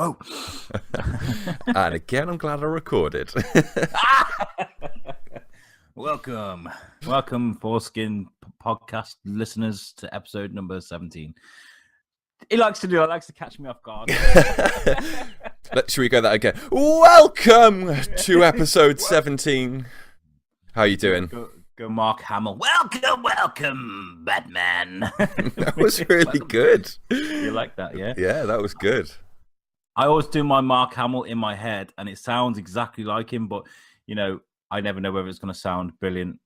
whoa. And again, I'm glad I recorded. Welcome, Thors-Kin podcast listeners to episode number 17. He likes to catch me off guard. Should we go that again? Welcome to episode 17. How are you doing? Go Mark Hamill. Welcome, Batman. That was really good. You like that, yeah? Yeah, that was good. I always do my Mark Hamill in my head, and it sounds exactly like him, but, you know, I never know whether it's going to sound brilliant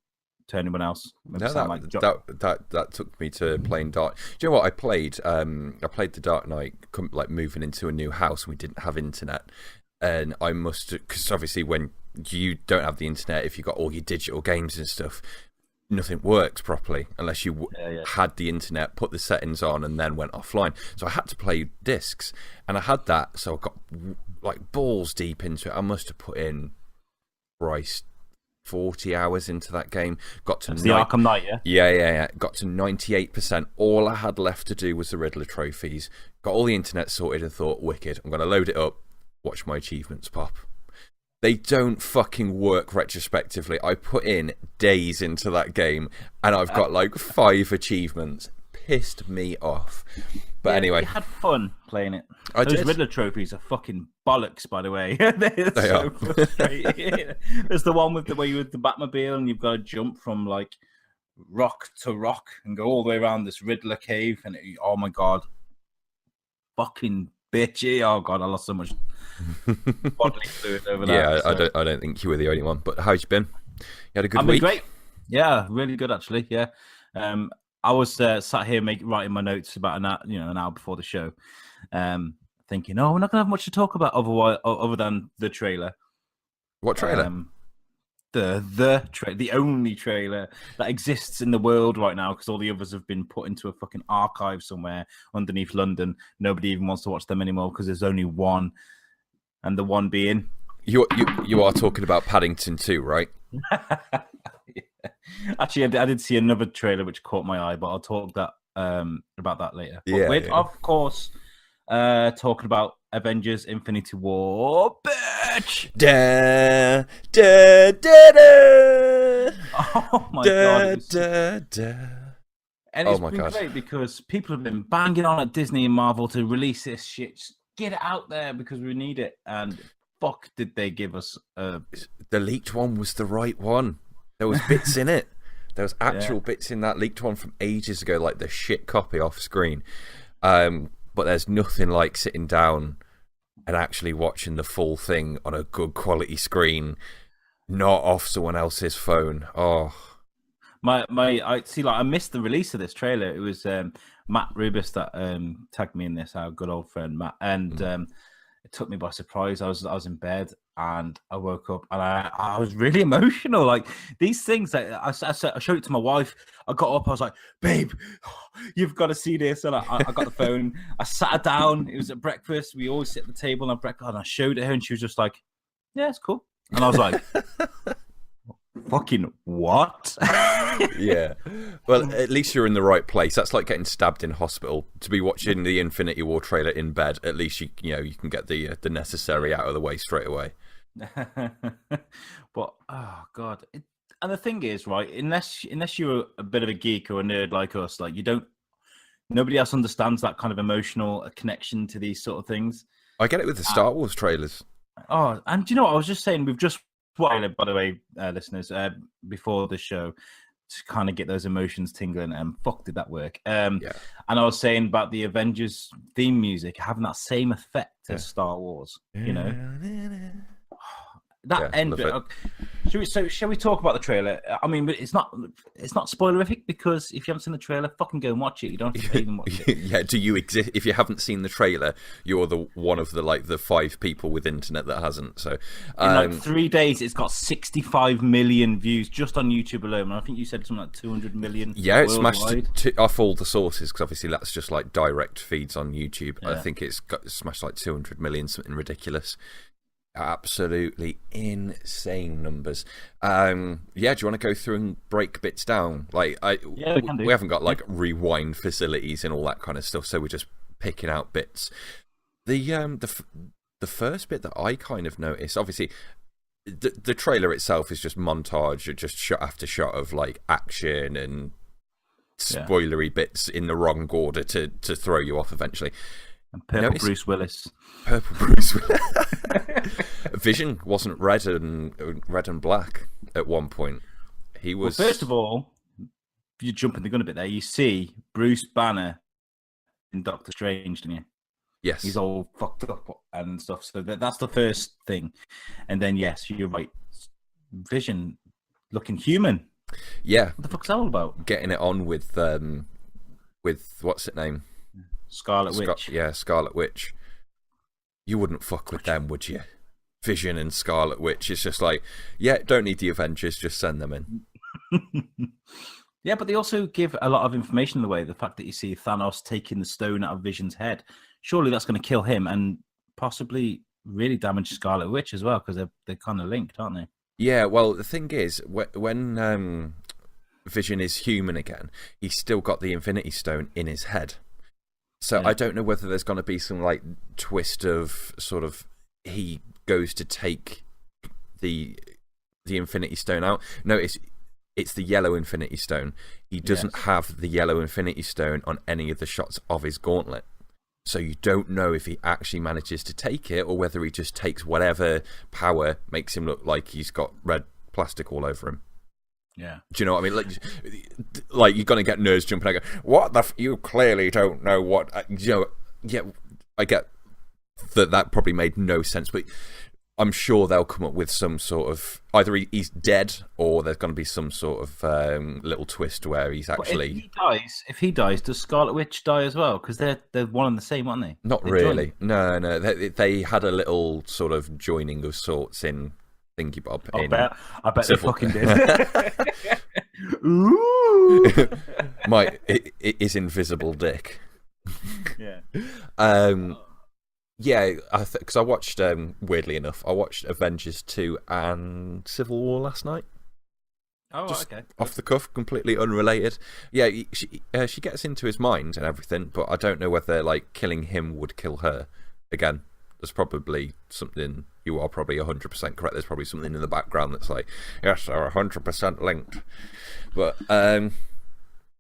to anyone else. No, that took me to playing Dark. Do you know what I played? I played the Dark Knight, like moving into a new house, and we didn't have internet. And I must, because obviously when you don't have the internet, if you've got all your digital games and stuff, nothing works properly unless you had the internet, put the settings on, and then went offline. So I had to play discs, and I had that, so I got like balls deep into it. I must have put in, Christ, 40 hours into that game. Got to the Arkham Knight, yeah? Yeah. Got to 98%. All I had left to do was the Riddler trophies. Got all the internet sorted and thought, wicked, I'm going to load it up, watch my achievements pop. They don't fucking work retrospectively. I put in days into that game, and I've got like 5 achievements. Pissed me off. But anyway, you had fun playing it. Those Riddler trophies are fucking bollocks, by the way. They are. Frustrating. There's the one with where you with the Batmobile, and you've got to jump from like rock to rock and go all the way around this Riddler cave. And oh my god, fucking bitchy! Oh god, I lost so much bodily fluid over that. Yeah, so. I don't think you were the only one. But how's you been? You had a good week? Great. Yeah, really good actually. Yeah. I was sat here writing my notes about an hour before the show, thinking, we're not going to have much to talk about other than the trailer. What trailer? The only trailer that exists in the world right now, because all the others have been put into a fucking archive somewhere underneath London. Nobody even wants to watch them anymore because there's only one, and the one being... You are talking about Paddington 2, right? Actually, I did see another trailer which caught my eye, but I'll talk about that later. Yeah. Of course, talking about Avengers Infinity War, bitch! Da, da, da, da. Oh my god. And it's been God. great because people have been banging on at Disney and Marvel to release this shit. Just get it out there because we need it. And fuck, did they give us The leaked one was the right one. There was bits in it. There was actual bits in that leaked one from ages ago, like the shit copy off screen. But there's nothing like sitting down and actually watching the full thing on a good quality screen, not off someone else's phone. Oh, I missed the release of this trailer. It was Matt Rubis that tagged me in this, our good old friend Matt, and it took me by surprise. I was in bed and I woke up and I was really emotional. Like these things, I showed it to my wife. I got up, I was like, "Babe, you've got to see this." And I got the phone. I sat her down. It was at breakfast. We always sit at the table and breakfast. And I showed it to her, and she was just like, "Yeah, it's cool." And I was like, "Fucking what?" Yeah. Well, at least you're in the right place. That's like getting stabbed in hospital. To be watching the Infinity War trailer in bed, at least you can get the necessary out of the way straight away. But oh god, and the thing is, right? Unless you're a bit of a geek or a nerd like us, like nobody else understands that kind of emotional connection to these sort of things. I get it with the Star Wars trailers. Oh, and do you know what I was just saying? We've just watched, by the way, listeners, before the show, to kind of get those emotions tingling, and fuck, did that work? And I was saying about the Avengers theme music having that same effect as Star Wars, you know. That end bit. Shall we talk about the trailer? I mean, it's not spoilerific because if you haven't seen the trailer, fucking go and watch it. You don't have to even watch it. Yeah, do you exist? If you haven't seen the trailer, you're the one of the 5 people with internet that hasn't. So in like 3 days, it's got 65 million views just on YouTube alone. And I think you said something like 200 million. Yeah, it smashed off all the sources because obviously that's just like direct feeds on YouTube. Yeah. I think it's smashed like 200 million, something ridiculous. Absolutely insane numbers. Do you want to go through and break bits down? Like, we haven't got like rewind facilities and all that kind of stuff, so we're just picking out bits. The first bit that I kind of noticed, obviously, the trailer itself is just montage, or just shot after shot of like action and spoilery bits in the wrong order to throw you off eventually. And purple Bruce Willis. Purple Bruce Willis. Vision wasn't red and black at one point. He was. Well, first of all, you jump in the gun a bit there. You see Bruce Banner in Doctor Strange, don't you? Yes. He's all fucked up and stuff. So that's the first thing. And then, yes, you're right. Vision looking human. Yeah. What the fuck's that all about? Getting it on with what's it name? Scarlet Witch. Yeah, Scarlet Witch. You wouldn't fuck with them, would you? Vision and Scarlet Witch. It's just like, yeah, don't need the Avengers, just send them in. Yeah, but they also give a lot of information away. The fact that you see Thanos taking the stone out of Vision's head. Surely that's going to kill him and possibly really damage Scarlet Witch as well, because they're kind of linked, aren't they? Yeah, well, the thing is, when Vision is human again, he's still got the Infinity Stone in his head. So I don't know whether there's going to be some like twist of sort of he goes to take the Infinity Stone out. No, it's the yellow Infinity Stone. He doesn't have the yellow Infinity Stone on any of the shots of his gauntlet. So you don't know if he actually manages to take it or whether he just takes whatever power makes him look like he's got red plastic all over him. Yeah. Do you know what I mean? Like you're going to get nerds jumping out. What the you clearly don't know what... yeah, I get that probably made no sense, but I'm sure they'll come up with some sort of... Either he's dead or there's going to be some sort of little twist where he's actually... If he dies, does Scarlet Witch die as well? Because they're one and the same, aren't they? Not really. No. They had a little sort of joining of sorts in Thingy Bob. I bet they fucking did. Ooh! His invisible dick. Yeah. Yeah, because I watched, weirdly enough, I watched Avengers 2 and Civil War last night. Oh, just okay. Off the cuff, completely unrelated. Yeah, she gets into his mind and everything, but I don't know whether like killing him would kill her. Again, there's probably something, you are probably 100% correct, there's probably something in the background that's like, yes, they're 100% linked. But, And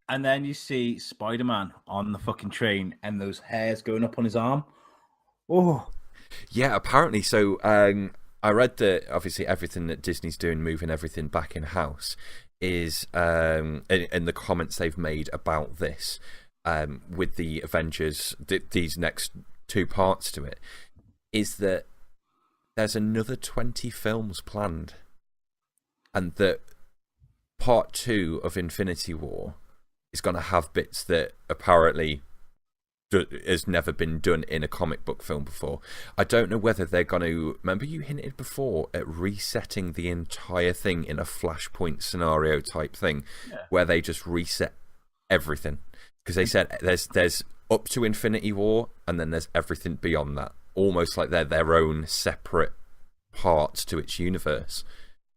then you see Spider-Man on the fucking train and those hairs going up on his arm. Oh, yeah, apparently. So I read that obviously everything that Disney's doing, moving everything back in house, is in the comments they've made about this with the Avengers, these next two parts to it, is that there's another 20 films planned, and that part 2 of Infinity War is going to have bits that apparently has never been done in a comic book film before. I don't know whether they're going to... Remember you hinted before at resetting the entire thing in a Flashpoint scenario type thing, where they just reset everything. Because they said there's up to Infinity War, and then there's everything beyond that. Almost like they're their own separate parts to its universe.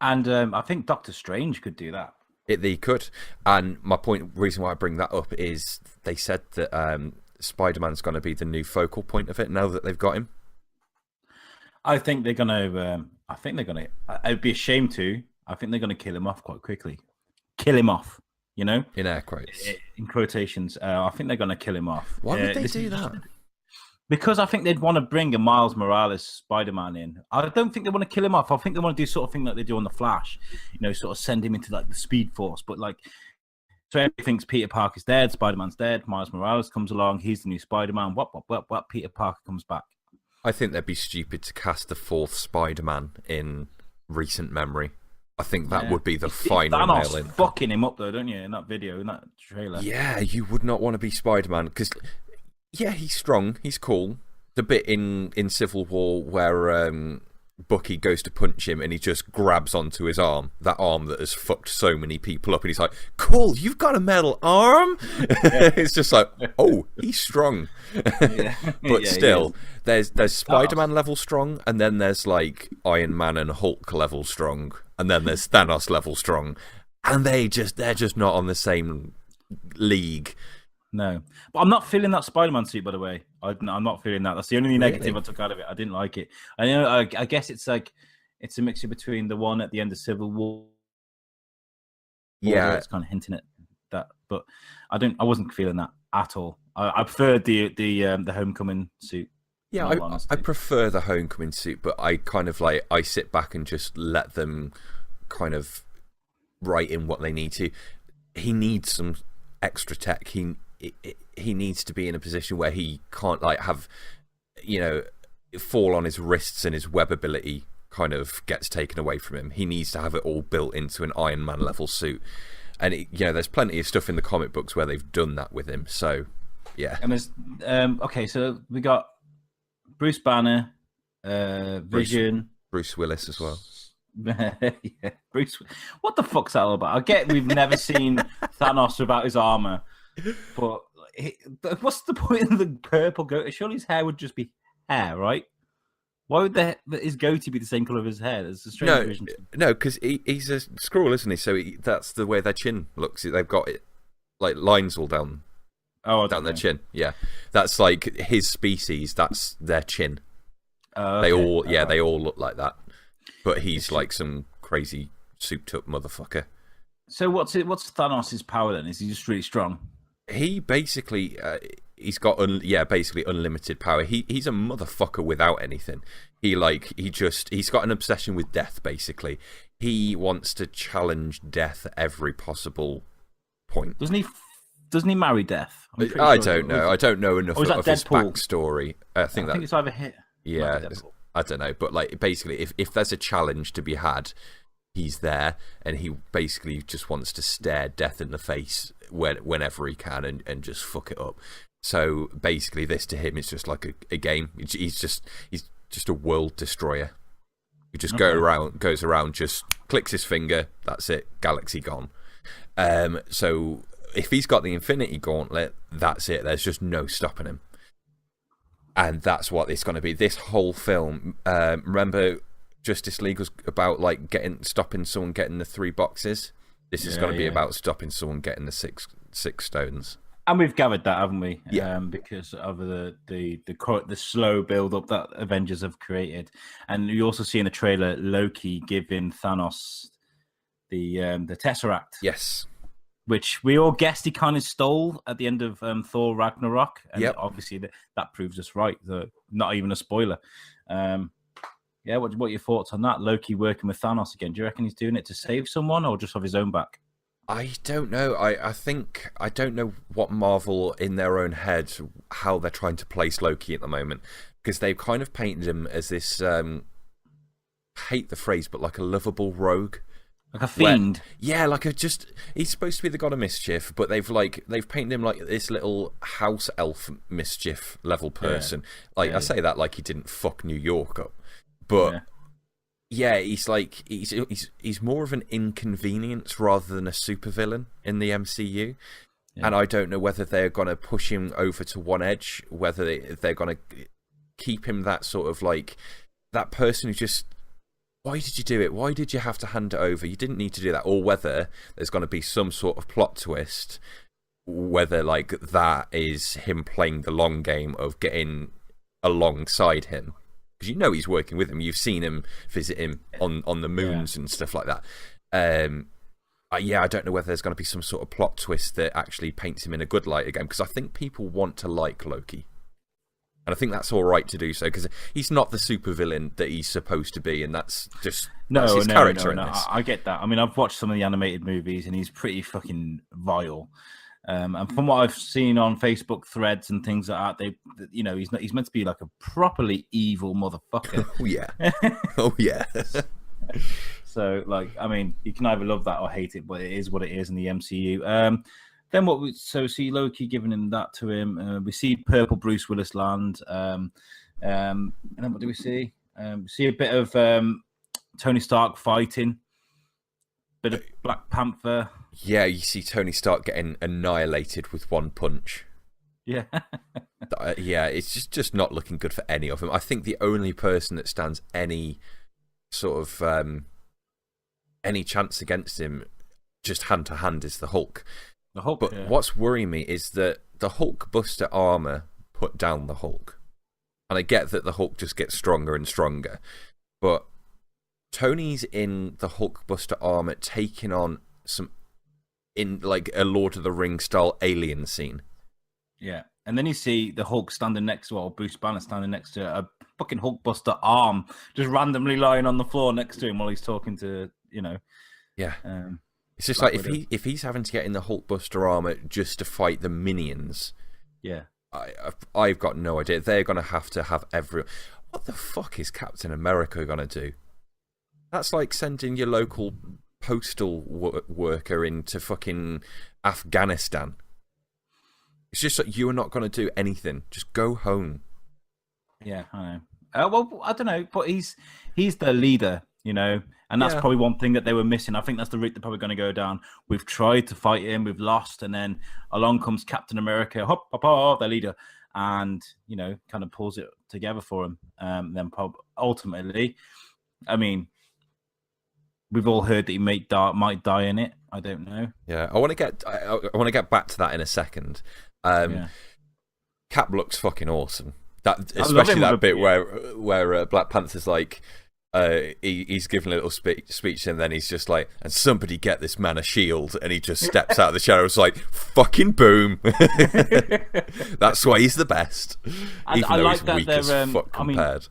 And I think Doctor Strange could do that. They could. And my reason why I bring that up is they said that... Spider-Man's going to be the new focal point of it now that they've got him. I think they're going to... It'd be a shame to. I think they're going to kill him off quite quickly. Kill him off, you know? In air quotes. In quotations. I think they're going to kill him off. Why would they do that? Because I think they'd want to bring a Miles Morales Spider-Man in. I don't think they want to kill him off. I think they want to do sort of thing like they do on The Flash. You know, sort of send him into like the Speed Force. But like... So everybody thinks Peter Parker's dead, Spider-Man's dead, Miles Morales comes along, he's the new Spider-Man, what, Peter Parker comes back. I think they'd be stupid to cast the 4th Spider-Man in recent memory. I think that would be the final nail in. Fucking him up though, don't you, in that video, in that trailer? Yeah, you would not want to be Spider-Man, because, yeah, he's strong, he's cool. The bit in Civil War where... Bucky goes to punch him and he just grabs onto his arm, that arm that has fucked so many people up, and he's like, cool, you've got a metal arm? It's just like, oh, he's strong. But still, there's Spider-Man level strong, and then there's like Iron Man and Hulk level strong, and then there's Thanos level strong, and they're just not on the same league. No, but I'm not feeling that Spider-Man suit. By the way, I'm not feeling that. That's the only negative Really? I took out of it. I didn't like it. I know. I guess it's like it's a mixture between the one at the end of Civil War, where Yeah, it's kind of hinting at that, but I wasn't feeling that at all. I preferred the Homecoming suit. In yeah. all I honesty. prefer the Homecoming suit, but I kind of like I sit back and just let them kind of write in what they need to. He needs some extra tech. He needs to be in a position where he can't like have, you know, fall on his wrists and his web ability kind of gets taken away from him. He needs to have it all built into an Iron Man level suit. And you know, there's plenty of stuff in the comic books where they've done that with him. So, yeah. And there's okay, so we got Bruce Banner, Vision, Bruce Willis as well. yeah, Bruce. What the fuck's that all about? I get we've never seen Thanos without his armor, but what's the point of the purple goatee? Surely his hair would just be hair, right? Why would his goatee be the same color of his hair? There's a strange vision. No, because he's a Skrull, isn't he? So that's the way their chin looks. They've got it like lines all down their chin. Yeah, that's like his species. That's their chin. Okay. They all look like that. But he's like some crazy souped up motherfucker. So what's Thanos' power then? Is he just really strong? He basically he's got basically unlimited power. He's a motherfucker without anything. He's got an obsession with death. Basically, he wants to challenge death at every possible point. Doesn't he marry death? I don't know. I don't know enough of his Deadpool? backstory. I think it's either hit. Yeah, I don't know, but like basically, if there's a challenge to be had, he's there, and he basically just wants to stare death in the face whenever he can and just fuck it up. So basically, this to him is just like a game. He's just a world destroyer. He just goes around, just clicks his finger. That's it. Galaxy gone. So if he's got the Infinity Gauntlet, that's it. There's just no stopping him. And that's what it's going to be. This whole film, remember Justice League was about like stopping someone getting the 3 boxes. This is going to be about stopping someone getting the six stones. And we've gathered that, haven't we? Yeah. Because of the slow build up that Avengers have created, and you also see in the trailer Loki giving Thanos the Tesseract. Yes. Which we all guessed he kind of stole at the end of Thor Ragnarok. And obviously that proves us right. Not even a spoiler. What are your thoughts on that? Loki working with Thanos again. Do you reckon he's doing it to save someone or just of his own back? I don't know. I don't know what Marvel in their own head, how they're trying to place Loki at the moment. Because they've kind of painted him as this, hate the phrase, but like a lovable rogue. Like a fiend. He's supposed to be the god of mischief, but they've painted him like this little house elf mischief level person. I say that like he didn't fuck New York up. But he's like he's more of an inconvenience rather than a supervillain in the MCU. Yeah. And I don't know whether they're gonna push him over to one edge, whether they're gonna keep him that sort of like that person who just, why did you do it? Why did you have to hand it over? You didn't need to do that. Or whether there's going to be some sort of plot twist, whether like that is him playing the long game of getting alongside him. Because you know he's working with him. You've seen him visit him on the moons and stuff like that. I don't know whether there's going to be some sort of plot twist that actually paints him in a good light again. Because I think people want to like Loki. And I think that's all right to do so, because he's not the supervillain that he's supposed to be, and that's just his character in this. I get that. I mean, I've watched some of the animated movies, and he's pretty fucking vile. And from what I've seen on Facebook threads and things like that, he's meant to be like a properly evil motherfucker. Oh yeah. So, like, I mean, you can either love that or hate it, but it is what it is in the MCU. Then see Loki giving him that to him. We see purple Bruce Willis land. And then what do we see? We see a bit of Tony Stark fighting. Bit of Black Panther. Yeah, you see Tony Stark getting annihilated with one punch. Yeah. It's just not looking good for any of them. I think the only person that stands any sort of any chance against him just hand to hand is the Hulk. The Hulk. But what's worrying me is that the Hulkbuster armor put down the Hulk. And I get that the Hulk just gets stronger and stronger. But Tony's in the Hulkbuster armor taking on some, in like a Lord of the Rings style alien scene. Yeah. And then you see the Hulk standing next to, or Bruce Banner standing next to a fucking Hulkbuster arm, just randomly lying on the floor next to him while he's talking to, Yeah. It's just Black like Widow. if he's having to get in the Hulkbuster armor just to fight the minions, Yeah. I've got no idea. They're going to have every. What the fuck is Captain America going to do? That's like sending your local postal worker into fucking Afghanistan. It's just like, you are not going to do anything. Just go home. Yeah, I know. Well, I don't know, but he's the leader, and that's probably one thing that they were missing. I think that's the route they're probably going to go down. We've tried to fight him, we've lost, and then along comes Captain America, hop, hop, hop, their leader, and kind of pulls it together for him. Then ultimately, I mean, we've all heard that he might die in it. I don't know. Yeah, I want to get back to that in a second. Cap looks fucking awesome. That, especially that bit where Black Panther's like, he's giving a little speech, and then he's just like, and somebody get this man a shield, and he just steps out of the shadows like, fucking boom. That's why he's the best. Even though like he's weak as fuck compared.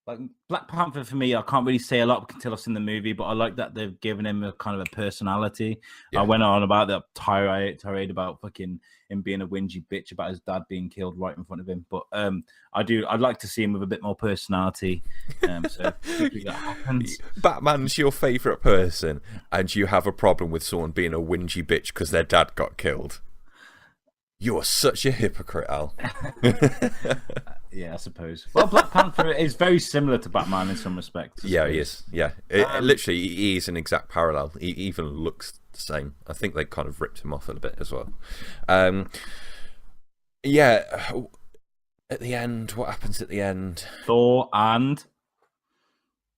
Like Black Panther, for me, I can't really say a lot until I've seen the movie, but I like that they've given him a kind of a personality. Yeah. I went on about that tirade about fucking him being a whingy bitch about his dad being killed right in front of him. But I'd like to see him with a bit more personality. So hopefully that happens. Batman's your favourite person, and you have a problem with someone being a whingy bitch because their dad got killed. You are such a hypocrite, Al. Yeah, I suppose. Well, Black Panther is very similar to Batman in some respects. Yeah, he is. Yeah, literally, he is an exact parallel. He even looks the same. I think they kind of ripped him off a bit as well. Yeah, at the end, what happens at the end? Thor and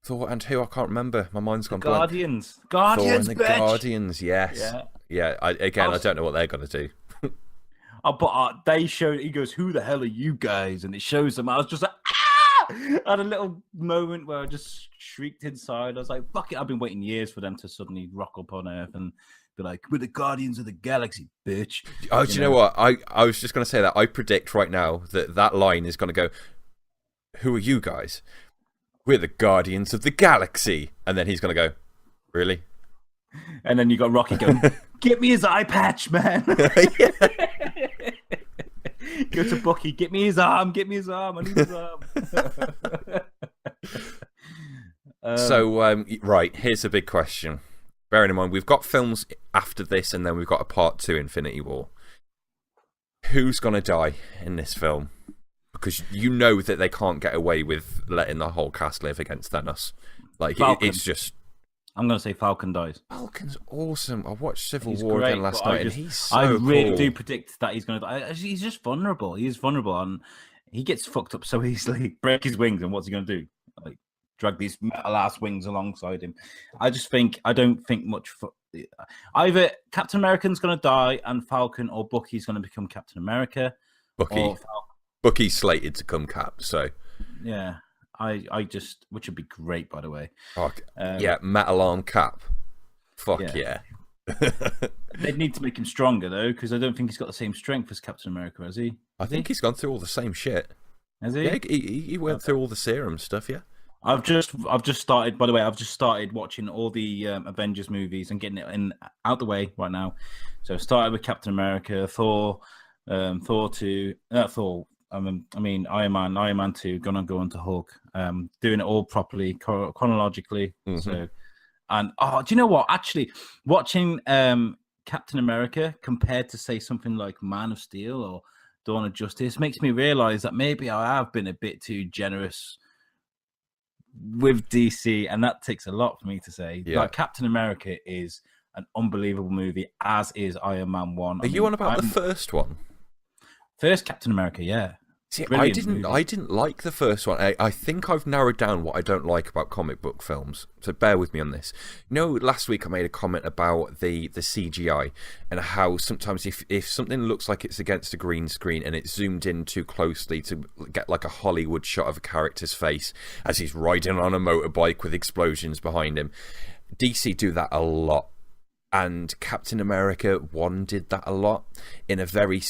who? I can't remember. My mind's gone blank. Guardians, Thor and the bitch! Guardians, yes. Yeah. I don't know what they're going to do. But they showed. He goes, "Who the hell are you guys?" And it shows them. I was just like, "Ah!" I had a little moment where I just shrieked inside. I was like, "Fuck it!" I've been waiting years for them to suddenly rock up on Earth and be like, "We're the Guardians of the Galaxy, bitch." Oh, do you know what? I was just going to say that. I predict right now that line is going to go, "Who are you guys?" "We're the Guardians of the Galaxy," and then he's going to go, "Really?" And then you got Rocky going, "Get me his eye patch, man." Go to Bucky, get me his arm, I need his arm. So, right, here's a big question. Bearing in mind, we've got films after this, and then we've got a part 2, Infinity War. Who's going to die in this film? Because you know that they can't get away with letting the whole cast live against Thanos. Like, it's just... I'm going to say Falcon dies. Falcon's awesome. I watched Civil War again last night, and he's so I really cool. do predict that he's going to die. He's just vulnerable. He is vulnerable, and he gets fucked up so easily. Break his wings, and what's he going to do? Like, drag these metal-ass wings alongside him. I don't think much... Either Captain America's going to die, and Falcon, or Bucky's going to become Captain America. Bucky's slated to come Cap, so... Yeah. Which would be great, by the way. Metal arm Cap. Fuck yeah. They'd need to make him stronger though, because I don't think he's got the same strength as Captain America, has he? I think he's gone through all the same shit. Has he? Yeah, he went through all the serum stuff. Yeah. I've just started. By the way, I've just started watching all the Avengers movies and getting it out the way right now. So I started with Captain America, Thor, Thor 2, Thor. Iron Man 2, gonna go into Hulk. Doing it all properly, chronologically. Mm-hmm. So, and do you know what? Actually, watching Captain America compared to say something like Man of Steel or Dawn of Justice makes me realize that maybe I have been a bit too generous with DC, and that takes a lot for me to say. Yeah. Like Captain America is an unbelievable movie, as is Iron Man 1. Are you on about the first one? First Captain America, yeah. See, Brilliant movie. I didn't like the first one. I think I've narrowed down what I don't like about comic book films. So bear with me on this. You know, last week I made a comment about the CGI and how sometimes if something looks like it's against a green screen and it's zoomed in too closely to get like a Hollywood shot of a character's face as he's riding on a motorbike with explosions behind him, DC do that a lot. And Captain America 1 did that a lot in a very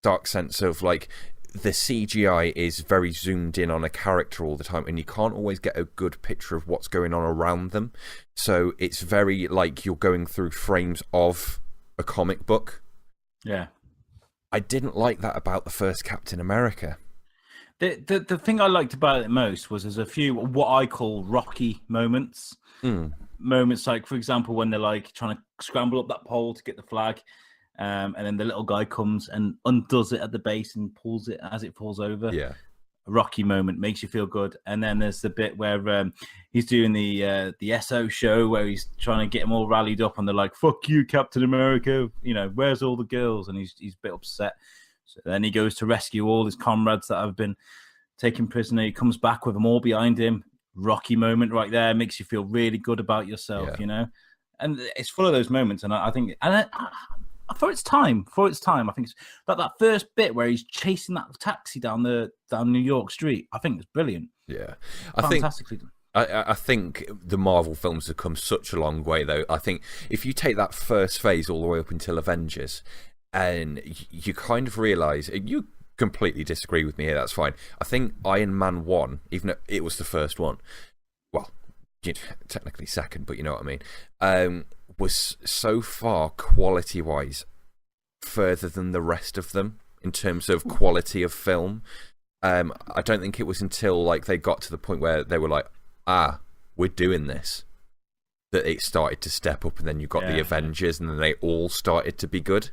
dark sense of like, the CGI is very zoomed in on a character all the time, and you can't always get a good picture of what's going on around them. So it's very like you're going through frames of a comic book. Yeah. I didn't like that about the first Captain America. The thing I liked about it most was there's a few what I call Rocky moments. Moments like, for example, when they're like trying to scramble up that pole to get the flag. And then the little guy comes and undoes it at the base and pulls it as it falls over. Yeah. A Rocky moment, makes you feel good. And then there's the bit where he's doing the SO show where he's trying to get them all rallied up and they're like, fuck you, Captain America. You know, where's all the girls? And he's a bit upset. So then he goes to rescue all his comrades that have been taken prisoner. He comes back with them all behind him. Rocky moment right there. Makes you feel really good about yourself, you know? And it's full of those moments. And I think... For its time, I think it's like that first bit where he's chasing that taxi down New York street. I think it's brilliant. Yeah, Fantastically done. I think the Marvel films have come such a long way, though. I think if you take that first phase all the way up until Avengers, and you kind of realise, you completely disagree with me here, that's fine. I think Iron Man 1, even though it was the first one, well, technically second, but you know what I mean, was so far quality-wise further than the rest of them in terms of quality of film. I don't think it was until like they got to the point where they were like, we're doing this, that it started to step up, and then you got the Avengers, and then they all started to be good.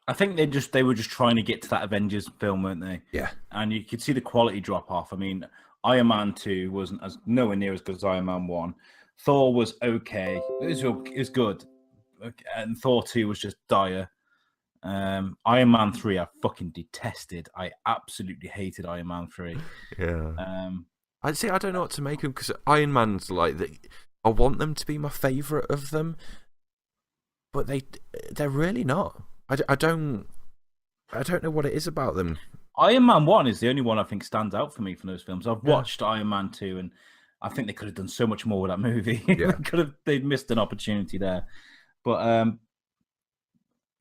I think they were just trying to get to that Avengers film, weren't they? Yeah. And you could see the quality drop off. I mean, Iron Man 2 wasn't nowhere near as good as Iron Man 1. Thor was okay. It was good. And Thor 2 was just dire. Iron Man 3 I fucking detested. I absolutely hated Iron Man 3. Yeah. I don't know what to make of them, because Iron Man's like... I want them to be my favourite of them, but they're really not. I don't know what it is about them. Iron Man 1 is the only one I think stands out for me from those films. I've watched Iron Man 2 and I think they could have done so much more with that movie. Yeah. They'd missed an opportunity there. But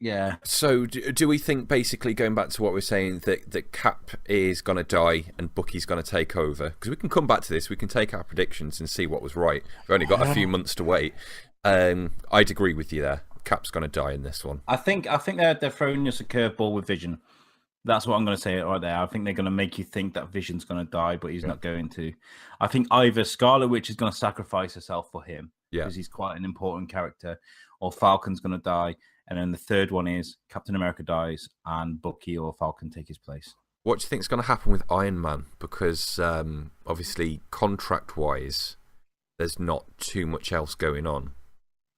yeah. So do we think, basically going back to what we're saying, that Cap is going to die and Bucky's going to take over? Because we can come back to this. We can take our predictions and see what was right. We've only got a few months to wait. I'd agree with you there. Cap's going to die in this one. I think they're throwing us a curveball with Vision. That's what I'm going to say right there. I think they're going to make you think that Vision's going to die, but he's not going to. I think either Scarlet Witch is going to sacrifice herself for him, because he's quite an important character, or Falcon's going to die. And then the third one is Captain America dies and Bucky or Falcon take his place. What do you think is going to happen with Iron Man? Because obviously, contract-wise, there's not too much else going on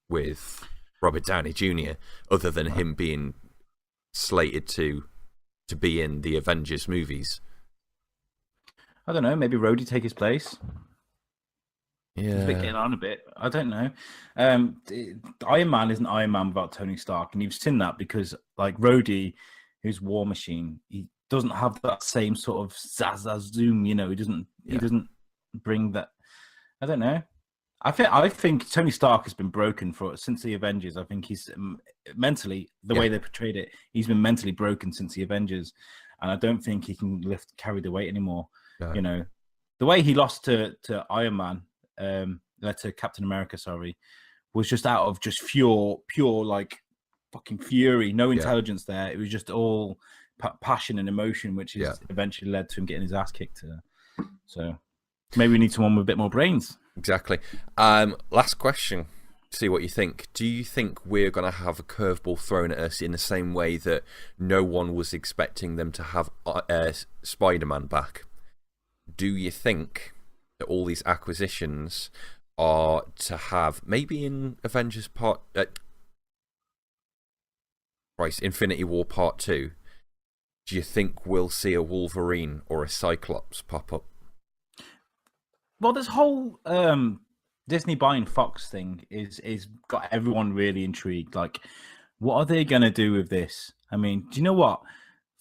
with Robert Downey Jr. other than him being slated to be in the Avengers movies. I don't know. Maybe Rhodey take his place. Yeah, he's getting on a bit. I don't know. Iron Man isn't Iron Man without Tony Stark, and you've seen that because, like Rhodey, who's War Machine, he doesn't have that same sort of zoom. You know, he doesn't bring that. I don't know. I think Tony Stark has been broken since the Avengers. I think he's mentally, the way they portrayed it, he's been mentally broken since the Avengers, and I don't think he can carry the weight anymore. No. You know, the way he lost to Iron Man, to Captain America, was just out of just pure like fucking fury, no intelligence there. It was just all passion and emotion, which is eventually led to him getting his ass kicked. So maybe we need someone with a bit more brains. Exactly. Last question. See what you think. Do you think we're going to have a curveball thrown at us in the same way that no one was expecting them to have Spider-Man back? Do you think that all these acquisitions are to have, maybe in Avengers Infinity War Part 2, do you think we'll see a Wolverine or a Cyclops pop up? Well, this whole Disney buying Fox thing is got everyone really intrigued. Like, what are they going to do with this? I mean, do you know what?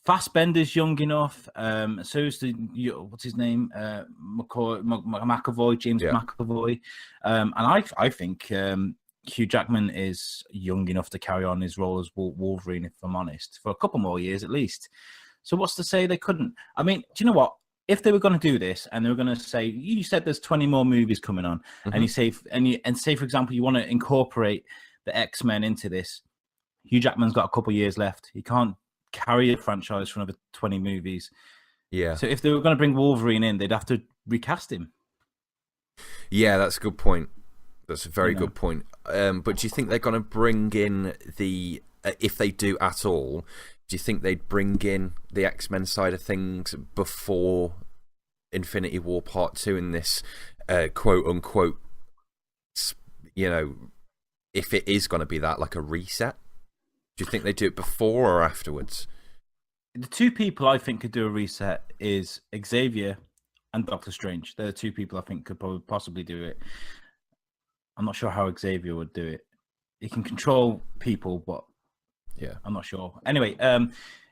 Fassbender's young enough. So is what's his name? McAvoy, James McAvoy. And I think Hugh Jackman is young enough to carry on his role as Wolverine, if I'm honest, for a couple more years at least. So what's to say they couldn't? I mean, do you know what? If they were going to do this and they were going to say, you said there's 20 more movies coming on, and you say, say, for example, you want to incorporate the X-Men into this, Hugh Jackman's got a couple of years left. He can't carry a franchise for another 20 movies. Yeah. So if they were going to bring Wolverine in, they'd have to recast him. Yeah, that's a good point. That's a very good point. But do you think they're going to bring in the, if they do at all, do you think they'd bring in the X-Men side of things before Infinity War Part 2 in this quote-unquote, you know, if it is going to be that, like a reset? Do you think they do it before or afterwards? The two people I think could do a reset is Xavier and Doctor Strange. They're the two people I think could probably possibly do it. I'm not sure how Xavier would do it. He can control people, but yeah, I'm not sure. Anyway,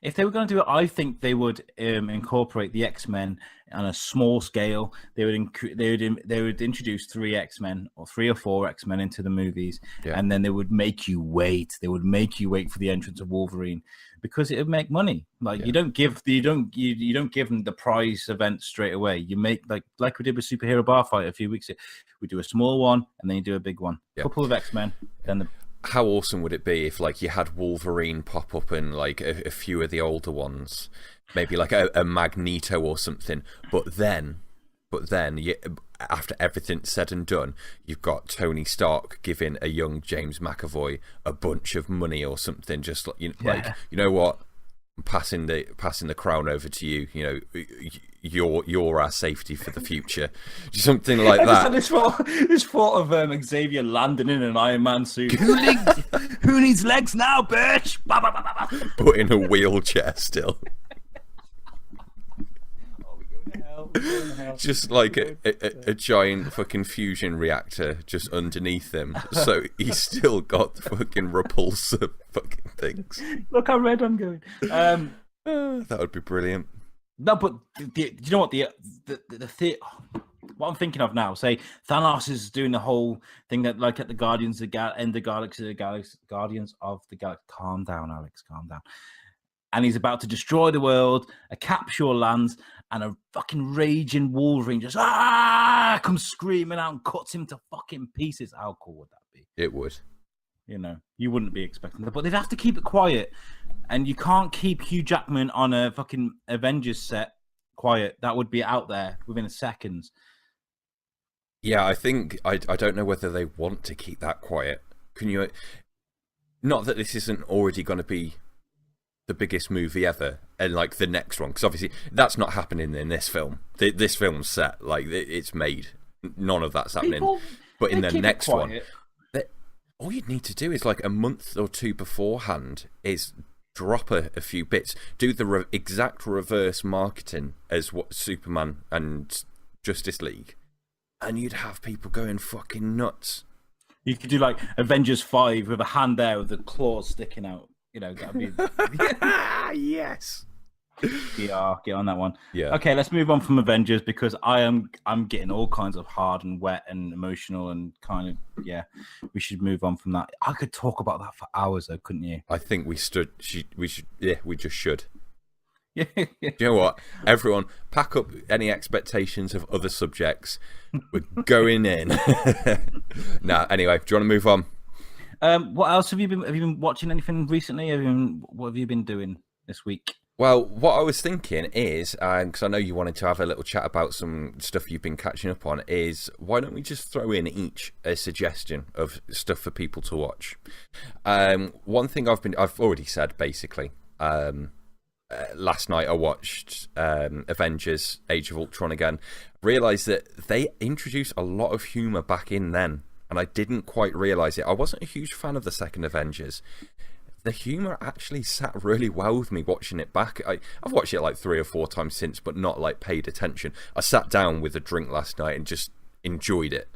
if they were going to do it, I think they would incorporate the X-Men on a small scale. They would introduce 3 X-Men or 3 or 4 X-Men into the movies, and then they would make you wait. They would make you wait for the entrance of Wolverine because it would make money. Like you don't give them the prize event straight away. You make like we did with Superhero Bar Fight a few weeks ago. We do a small one and then you do a big one. A couple of X-Men, then the. How awesome would it be if, like, you had Wolverine pop up in, like, a few of the older ones, maybe like a Magneto or something, but then after everything's said and done, you've got Tony Stark giving a young James McAvoy a bunch of money or something, just like, like, you know what, I'm passing the crown over to you. You know, you're our safety for the future, something like that. This thought of Xavier landing in an Iron Man suit. Who needs legs now, bitch? But in a wheelchair still. Just like a giant fucking fusion reactor just underneath him, so he's still got the fucking repulsive fucking things. Look how red I'm going. That would be brilliant. No, but you know what what I'm thinking of now? Say Thanos is doing the whole thing that, like, at the Guardians of the Galaxy, Guardians of the Galaxy. Calm down, Alex. Calm down. And he's about to destroy the world. A capsule lands, and a fucking raging Wolverine just comes screaming out and cuts him to fucking pieces. How cool would that be? It would. You know, you wouldn't be expecting that, but they'd have to keep it quiet. And you can't keep Hugh Jackman on a fucking Avengers set quiet. That would be out there within seconds. Yeah, I think I don't know whether they want to keep that quiet. Can you? Not that this isn't already going to be the biggest movie ever, and like the next one, because obviously that's not happening in this film. This film's set, like, it's made. None of that's happening. But in the next one, all you'd need to do is, like, a month or two beforehand is drop a few bits, do the exact reverse marketing as what Superman and Justice League, and you'd have people going fucking nuts. You could do like Avengers 5 with a hand there with the claws sticking out. You know, that'd be yes. Yeah, get on that one. Yeah. Okay, let's move on from Avengers, because I'm getting all kinds of hard and wet and emotional and kind of, we should move on from that. I could talk about that for hours though, couldn't you? I think we should. We just should. Yeah. Do you know what? Everyone, pack up any expectations of other subjects. We're going in. Anyway, do you want to move on? What else have you been watching? Anything recently? What have you been doing this week? Well, what I was thinking is, because I know you wanted to have a little chat about some stuff you've been catching up on, is why don't we just throw in each a suggestion of stuff for people to watch? One thing I've already said, basically. Last night I watched Avengers Age of Ultron again. Realised that they introduced a lot of humour back in then, and I didn't quite realise it. I wasn't a huge fan of the second Avengers. the humor actually sat really well with me watching it back. I've watched it like 3 or 4 times since, but not like paid attention. I sat down with a drink last night and just enjoyed it,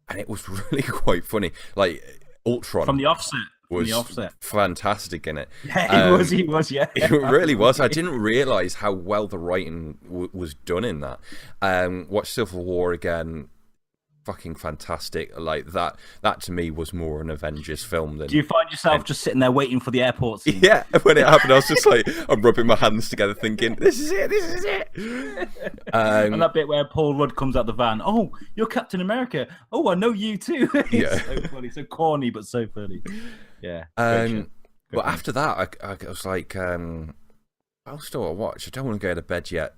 and it was really quite funny. Like Ultron from the offset. Was fantastic in it. Yeah, he was, yeah. It really was. I didn't realise how well the writing was done in that. Watched Civil War again. Fucking fantastic. Like that to me was more an Avengers film than... Do you find yourself just sitting there waiting for the airport scene? Yeah, when it happened I was just like, I'm rubbing my hands together thinking, this is it. And that bit where Paul Rudd comes out the van, oh, you're Captain America. Oh, I know you too. It's so funny, so corny but so funny. Yeah. But after that I was like, I'll still watch. I don't want to go to bed yet.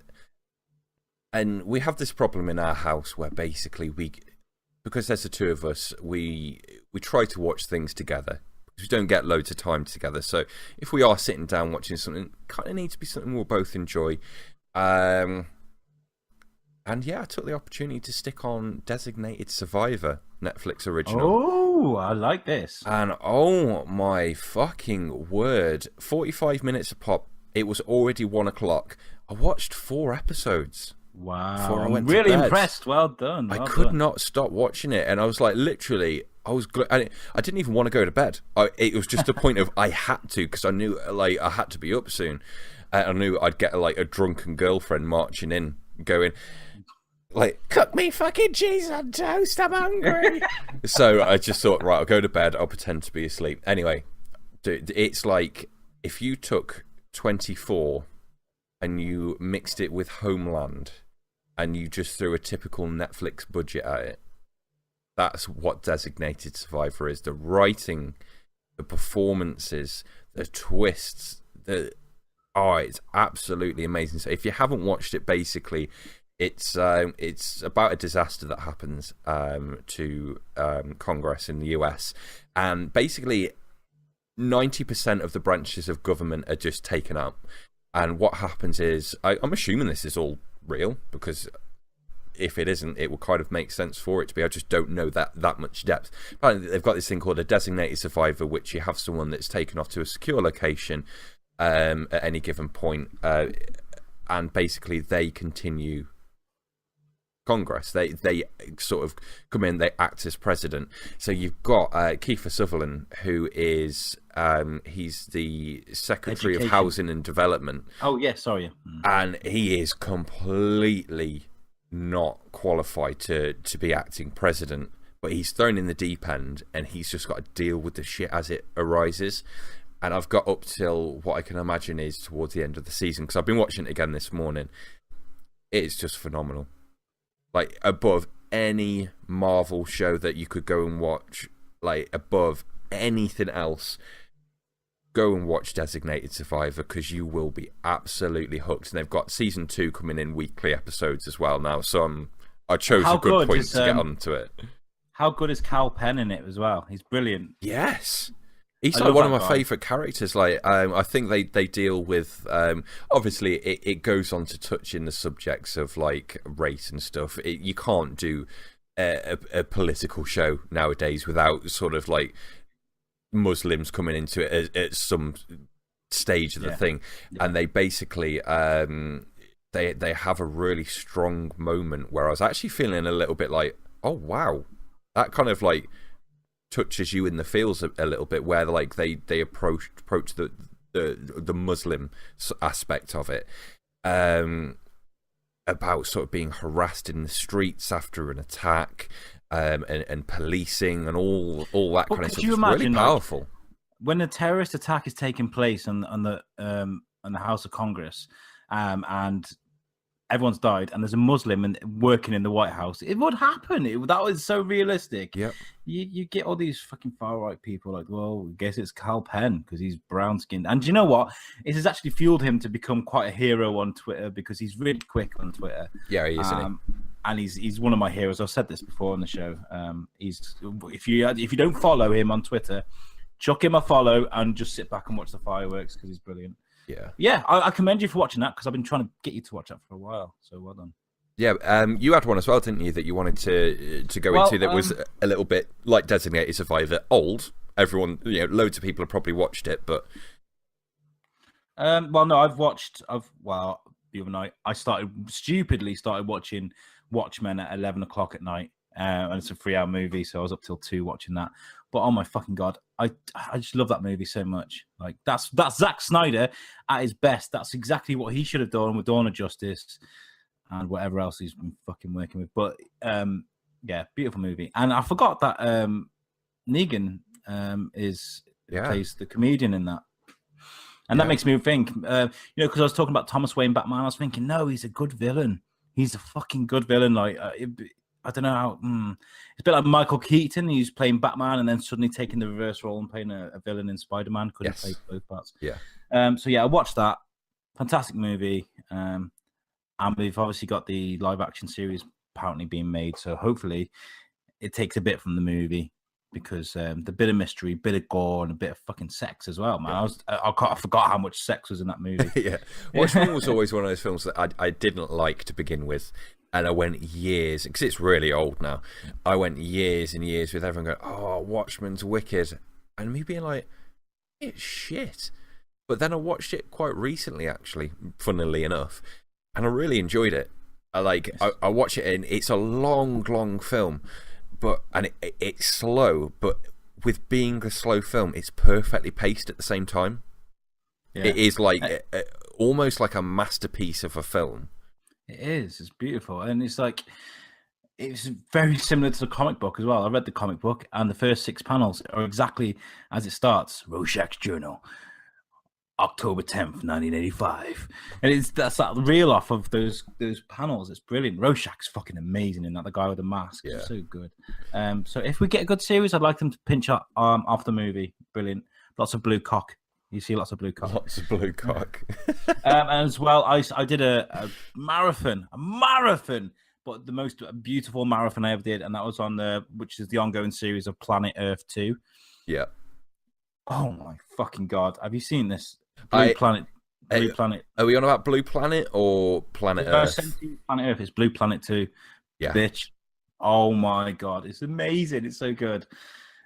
And we have this problem in our house where basically because there's the 2 of us, we try to watch things together because we don't get loads of time together. So if we are sitting down watching something, it kind of needs to be something we'll both enjoy. And yeah, I took the opportunity to stick on Designated Survivor, Netflix original. Oh, I like this. And oh my fucking word, 45 minutes a pop. It was already 1 o'clock. I watched 4 episodes. Wow, I'm really impressed. Well done. I could not stop watching it, and I was like, literally, I didn't even want to go to bed. It was just a point of I had to, because I knew like I had to be up soon. I knew I'd get like a drunken girlfriend marching in, going like, "Cook me fucking cheese on toast, I'm hungry." So I just thought, right, I'll go to bed. I'll pretend to be asleep. Anyway, dude, it's like if you took 24 and you mixed it with Homeland and you just threw a typical Netflix budget at it. That's what Designated Survivor is. The writing, the performances, the twists, it's absolutely amazing. So if you haven't watched it, basically it's about a disaster that happens to Congress in the US, and basically 90% of the branches of government are just taken out. And what happens is, I'm assuming this is all real, because if it isn't, it will kind of make sense for it to be. I just don't know that much depth. Apparently, they've got this thing called a Designated Survivor, which you have someone that's taken off to a secure location at any given point, and basically they continue Congress. They sort of come in, they act as president. So you've got Kiefer Sutherland, who is he's the Secretary of Housing and Development. Oh yeah, sorry. And he is completely not qualified to be acting president, but he's thrown in the deep end, and he's just got to deal with the shit as it arises. And I've got up till what I can imagine is towards the end of the season, because I've been watching it again this morning. It's just phenomenal. Like, above any Marvel show that you could go and watch, like, above anything else, go and watch Designated Survivor, because you will be absolutely hooked. And they've got season 2 coming in weekly episodes as well now, so I chose a good point to get onto it. How good is Cal Penn in it as well? He's brilliant. Yes. He's like one of my favourite characters. Like, I think they deal with obviously it goes on to touch in the subjects of like race and stuff. You can't do a political show nowadays without sort of like Muslims coming into it at some stage of the thing. Yeah. And they basically they have a really strong moment where I was actually feeling a little bit like, oh wow, that kind of like touches you in the feels a little bit, where like they approach the Muslim aspect of it, about sort of being harassed in the streets after an attack, and policing and all that kind of stuff. It's really powerful. Like, when a terrorist attack is taking place on the House of Congress, and everyone's died, and there's a Muslim working in the White House, it would happen. That was so realistic. Yep. You get all these fucking far-right people like, well, I guess it's Cal Penn because he's brown-skinned. And do you know what? It has actually fueled him to become quite a hero on Twitter, because he's really quick on Twitter. Yeah, he is, isn't he? And he's one of my heroes. I've said this before on the show. If you don't follow him on Twitter, chuck him a follow and just sit back and watch the fireworks, because he's brilliant. Yeah, I commend you for watching that, because I've been trying to get you to watch that for a while. So well done. Yeah, you had one as well, didn't you, that you wanted to go into that was a little bit like Designated Survivor, old, everyone, loads of people have probably watched it, but Well, no, the other night I stupidly started watching Watchmen at 11 o'clock at night, and it's a 3-hour movie, so I was up till 2 watching that. But oh my fucking god, I just love that movie so much. Like that's Zack Snyder at his best. That's exactly what he should have done with Dawn of Justice and whatever else he's been fucking working with. But yeah, beautiful movie. And I forgot that Negan plays the comedian in that. And that makes me think, because I was talking about Thomas Wayne Batman, I was thinking, no, he's a good villain. He's a fucking good villain. Like, I don't know how. It's a bit like Michael Keaton. He's playing Batman and then suddenly taking the reverse role and playing a villain in Spider-Man. Couldn't play both parts. Yeah. So yeah, I watched that. Fantastic movie. And we've obviously got the live-action series apparently being made. So hopefully it takes a bit from the movie. Because the bit of mystery, bit of gore, and a bit of fucking sex as well, man. I forgot how much sex was in that movie. Yeah, Watchmen was always one of those films that I didn't like to begin with, and I went years because it's really old now. I went years and years with everyone going, "Oh, Watchmen's wicked," and me being like, "It's shit." But then I watched it quite recently, actually, funnily enough, and I really enjoyed it. I watch it, and it's a long film. And it's slow, but with being a slow film, it's perfectly paced at the same time. Yeah. It is like almost like a masterpiece of a film. It is. It's beautiful, and it's very similar to the comic book as well. I read the comic book, and the first 6 panels are exactly as it starts. Rorschach's Journal, October 10th, 1985. And that's that reel off of those panels. It's brilliant. Rorschach's fucking amazing in that. The guy with the mask. Yeah. So good. So if we get a good series, I'd like them to pinch up off the movie. Brilliant. Lots of blue cock. You see lots of blue cock. Lots of blue cock. And as well, I did a marathon. But the most beautiful marathon I ever did, and that was which is the ongoing series of Planet Earth 2. Yeah. Oh my fucking god. Have you seen this? Blue Planet. Are we on about Blue Planet or Planet Earth? Planet Earth is Blue Planet 2. Yeah. Bitch. Oh my god. It's amazing. It's so good.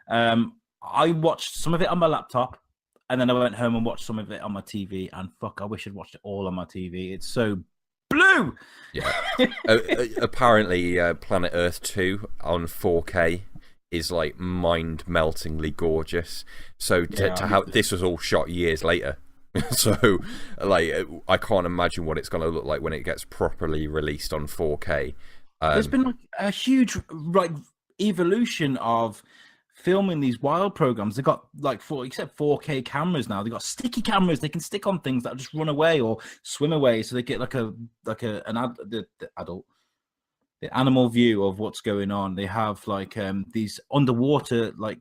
I watched some of it on my laptop, and then I went home and watched some of it on my TV, and fuck, I wish I'd watched it all on my TV. It's so blue! Yeah. Apparently, Planet Earth 2 on 4K is like mind-meltingly gorgeous. So to how this was all shot years later. So like I can't imagine what it's going to look like when it gets properly released on 4K. There's been like a huge evolution of filming these wild programs. They've got like 4K cameras now. They've got sticky cameras they can stick on things that just run away or swim away, so they get the animal view of what's going on. They have like these underwater like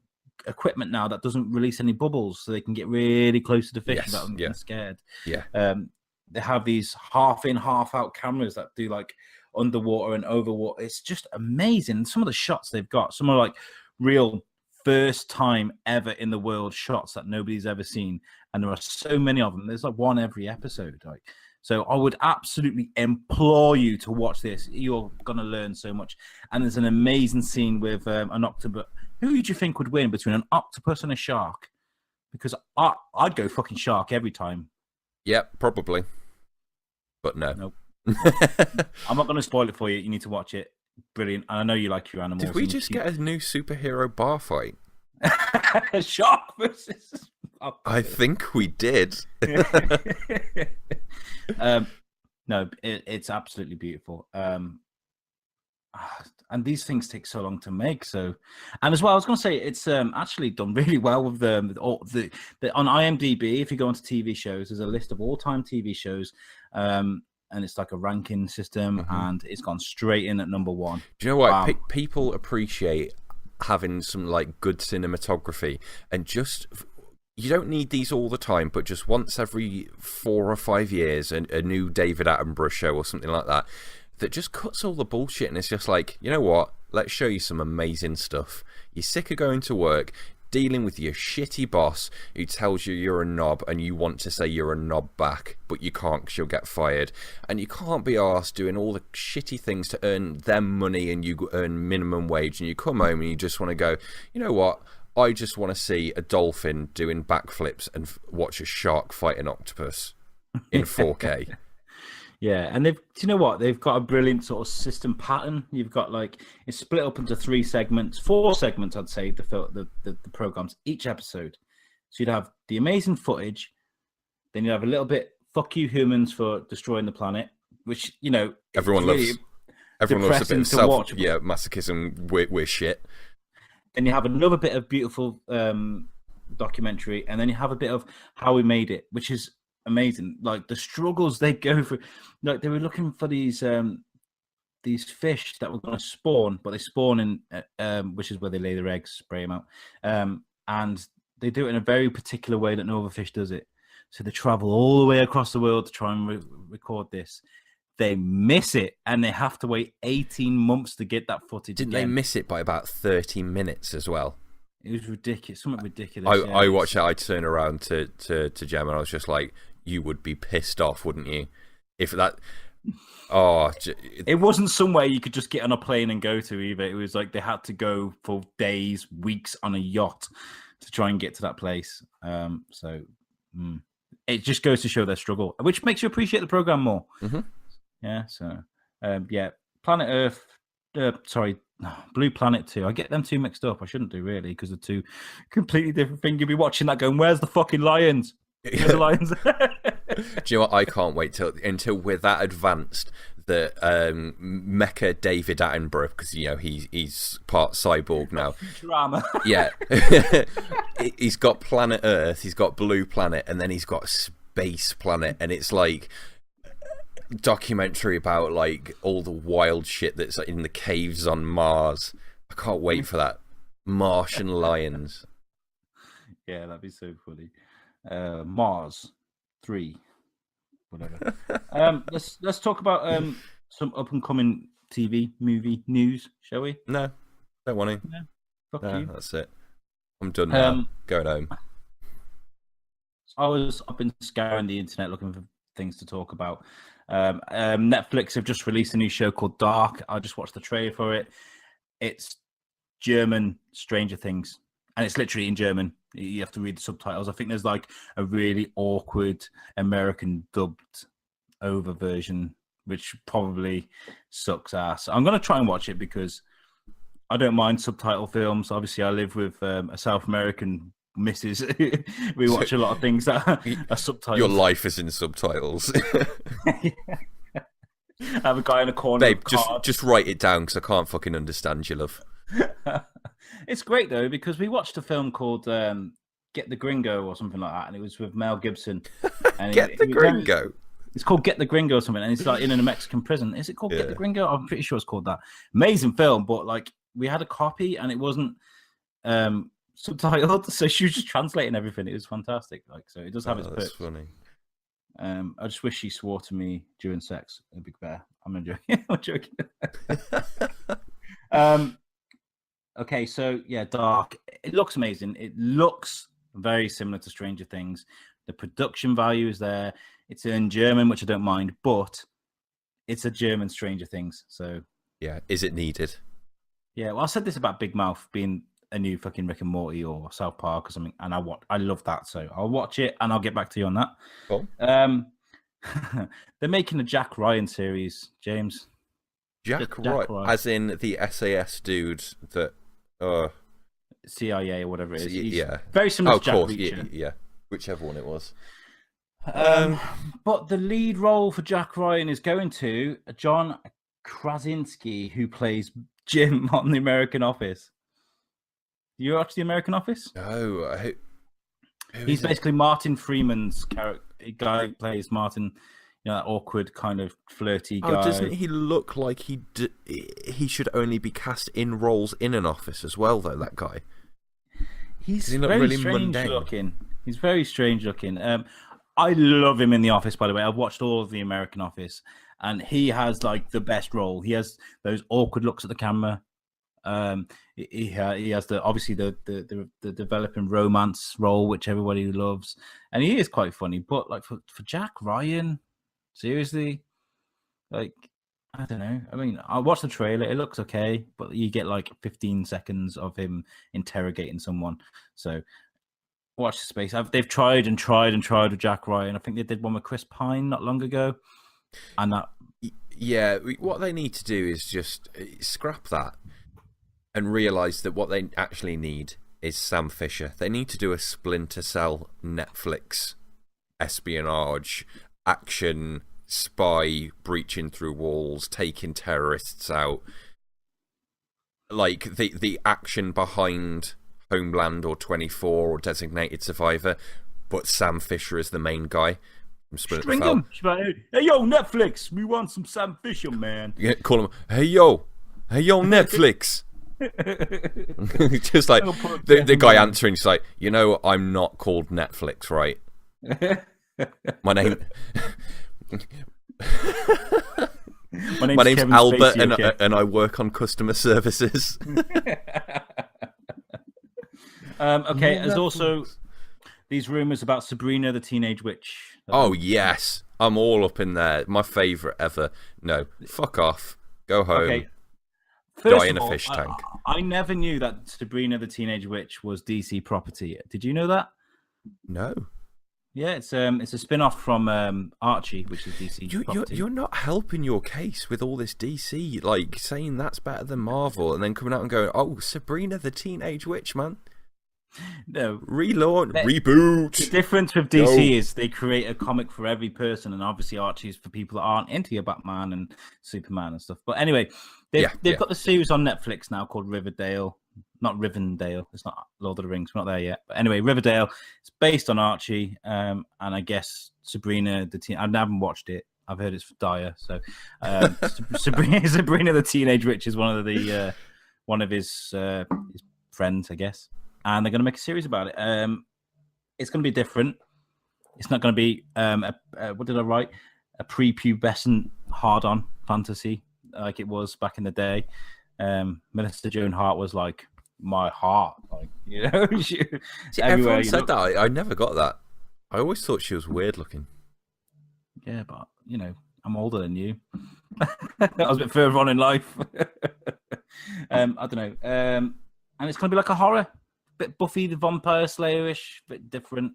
equipment now that doesn't release any bubbles, so they can get really close to the fish without them getting scared. Yeah. They have these half in, half out cameras that do like underwater and overwater. It's just amazing. Some of the shots they've got, some are like real first time ever in the world shots that nobody's ever seen, and there are so many of them. There's like one every episode. So I would absolutely implore you to watch this. You're going to learn so much. And there's an amazing scene with an octopus. Who do you think would win between an octopus and a shark? Because I'd go fucking shark every time. Yeah, probably. But no. Nope. I'm not going to spoil it for you. You need to watch it. Brilliant. And I know you like your animals. Did we just get a new superhero bar fight? Shark versus... I think we did. No, it's absolutely beautiful. And these things take so long to make. So, and as well, I was going to say it's actually done really well with the on IMDb. If you go onto TV shows, there's a list of all-time TV shows, and it's like a ranking system, and it's gone straight in at number 1. Do you know what? Wow. People appreciate having some like good cinematography, and just. You don't need these all the time, but just once every 4 or 5 years, a new David Attenborough show or something like that, that just cuts all the bullshit, and it's just like, you know what? Let's show you some amazing stuff. You're sick of going to work, dealing with your shitty boss who tells you you're a knob, and you want to say you're a knob back, but you can't because you'll get fired. And you can't be arsed doing all the shitty things to earn them money, and you earn minimum wage, and you come home and you just want to go, you know what? I just want to see a dolphin doing backflips and watch a shark fight an octopus in 4K. Yeah, and do you know what? They've got a brilliant sort of system pattern. You've got like it's split up into 4 segments. I'd say the programs each episode. So you'd have the amazing footage, then you'd have a little bit fuck you humans for destroying the planet, which Everyone loves. Really Everyone loves a bit of watch. masochism. We're shit. Then you have another bit of beautiful documentary, and then you have a bit of how we made it, which is amazing. Like the struggles they go through. Like they were looking for these fish that were going to spawn, but they spawn in which is where they lay their eggs, spray them out, and they do it in a very particular way that no other fish does it. So they travel all the way across the world to try and record this. They miss it, and they have to wait 18 months to get that footage. Didn't they miss it by about 30 minutes as well? It was ridiculous, something ridiculous. I watched it. I turned around to Gem, and I was just like, "You would be pissed off, wouldn't you? If that." Oh, it wasn't somewhere you could just get on a plane and go to either. It was like they had to go for days, weeks on a yacht to try and get to that place. It just goes to show their struggle, which makes you appreciate the program more. Mm-hmm. Yeah. So, Planet Earth. Blue Planet 2. I get them two mixed up. I shouldn't do really because they're two completely different things. You'll be watching that going, "Where's the fucking lions? Where's the lions?" Do you know what? I can't wait until we're that advanced that Mecha David Attenborough, because he's part cyborg now. Drama. Yeah, he's got Planet Earth, he's got Blue Planet, and then he's got Space Planet, and it's like documentary about like all the wild shit that's in the caves on Mars. I can't wait for that. Martian lions. Yeah, that'd be so funny. Mars 3. Whatever. Let's talk about some up and coming TV movie news, shall we? No, don't want to. No, fuck you. That's it. I'm done now. Going home. I've been scouring the internet looking for things to talk about. Netflix have just released a new show called Dark. I just watched the trailer for it. It's German Stranger Things, and it's literally in German. You have to read the subtitles. I think there's like a really awkward American dubbed over version, which probably sucks ass. I'm going to try and watch it because I don't mind subtitle films. Obviously, I live with a South American missus. We watch a lot of things that are subtitles. Your life is in subtitles. I have a guy in a corner. Babe, just write it down because I can't fucking understand you, love. It's great though because we watched a film called Get the Gringo or something like that, and it was with Mel Gibson. And Get the Gringo. It's called Get the Gringo or something, and it's like in a Mexican prison. Is it called Get the Gringo? I'm pretty sure it's called that. Amazing film, but like we had a copy and it wasn't subtitled, so she was just translating everything. It was fantastic. Like, so it does have its perks. That's funny. I just wish she swore to me during sex. A big bear. I'm joking. I'm joking. Okay, so yeah, Dark. It looks amazing. It looks very similar to Stranger Things. The production value is there. It's in German, which I don't mind, but it's a German Stranger Things. So yeah, is it needed? Yeah, well, I said this about Big Mouth being a new fucking Rick and Morty or South Park or something, and I love that. So I'll watch it and I'll get back to you on that. Cool. They're making a Jack Ryan series, James. Jack Ryan, as in the SAS dude that. CIA or whatever it is. Yeah. Very similar to Jack Reacher. Yeah. Whichever one it was. But the lead role for Jack Ryan is going to John Krasinski, who plays Jim on The American Office. You watch The American Office? No. He's basically Martin Freeman's character. Guy who plays Martin, that awkward kind of flirty guy. Oh, doesn't he look like he should only be cast in roles in an office as well, though, that guy? He's very really strange mundane looking. He's very strange looking. I love him in The Office, by the way. I've watched all of The American Office, and he has like the best role. He has those awkward looks at the camera. He has the developing romance role, which everybody loves, and he is quite funny. But like for Jack Ryan, seriously, like I don't know. I mean, I watched the trailer. It looks okay, but you get like 15 seconds of him interrogating someone. So watch the space. They've tried and tried and tried with Jack Ryan. I think they did one with Chris Pine not long ago, and that. Yeah, what they need to do is just scrap that and realize that what they actually need is Sam Fisher. They need to do a Splinter Cell Netflix espionage action spy breaching through walls, taking terrorists out. Like the action behind Homeland or 24 or Designated Survivor, but Sam Fisher is the main guy. String him. Hey yo, Netflix, we want some Sam Fisher, man. Yeah, call him. Hey yo, Netflix. Just like the guy answering, he's like, I'm not called Netflix, right? My name. My name's Albert, Spacey, okay? and I work on customer services. Okay, there's also these rumors about Sabrina the Teenage Witch. Oh, yes. I'm all up in there. My favourite ever. No, fuck off. Go home. Okay. Die in a fish tank. I never knew that Sabrina the Teenage Witch was DC property. Did you know that? No. Yeah, it's a spin-off from Archie, which is DC property. You're not helping your case with all this DC, like saying that's better than Marvel, and then coming out and going, "Oh, Sabrina the Teenage Witch, man." No, relaunch, reboot. The difference with DC is they create a comic for every person, and obviously Archie's for people that aren't into your Batman and Superman and stuff. But anyway, they've got the series on Netflix now called Riverdale. Not Rivendell. It's not Lord of the Rings. We're not there yet. But anyway, Riverdale. It's based on Archie, and I guess Sabrina the Teen. I haven't watched it. I've heard it's dire. So Sabrina the Teenage Witch is one of his friends, I guess. And they're going to make a series about it. It's going to be different. It's not going to be what did I write? A prepubescent hard-on fantasy like it was back in the day. Minister Joan Hart was like my heart, like See, everyone said that. I never got that. I always thought she was weird looking. Yeah, but I'm older than you. I was a bit further on in life. I don't know. And it's going to be like a horror. Bit Buffy the Vampire Slayer-ish, bit different.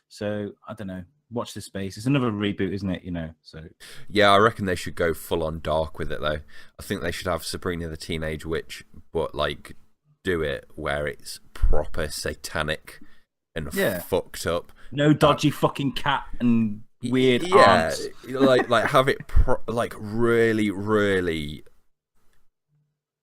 So I don't know. Watch this space. It's another reboot, isn't it? So yeah, I reckon they should go full on dark with it though. I think they should have Sabrina the Teenage Witch, but like do it where it's proper satanic and fucked up. No dodgy fucking cat and weird aunts. like have it like really, really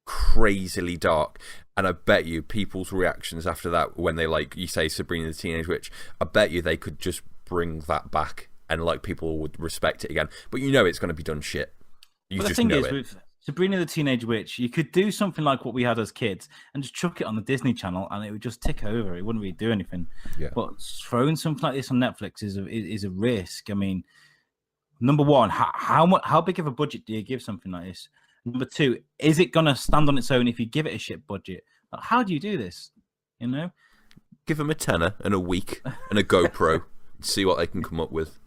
crazily dark. And I bet you people's reactions after that, when they you say Sabrina the Teenage Witch, I bet you they could just bring that back and people would respect it again. But it's going to be done shit. The thing is, with Sabrina the Teenage Witch, you could do something like what we had as kids and just chuck it on the Disney Channel and it would just tick over. It wouldn't really do anything. Yeah. But throwing something like this on Netflix is a risk. I mean, number one, how big of a budget do you give something like this? Number two, is it going to stand on its own if you give it a shit budget? How do you do this? Give them a tenner and a week and a GoPro and see what they can come up with.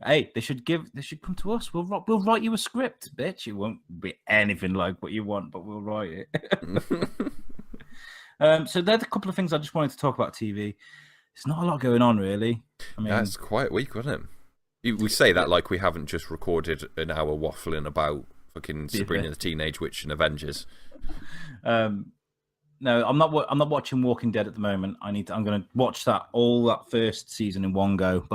Hey, they should come to us. We'll write you a script, bitch. It won't be anything like what you want, but we'll write it. So there's a couple of things I just wanted to talk about TV. There's not a lot going on, really. I mean, that's quite weak, wasn't it? We say that like we haven't just recorded an hour waffling about fucking Sabrina the Teenage Witch and Avengers. No, I'm not watching Walking Dead at the moment. I'm going to watch all that first season in one go.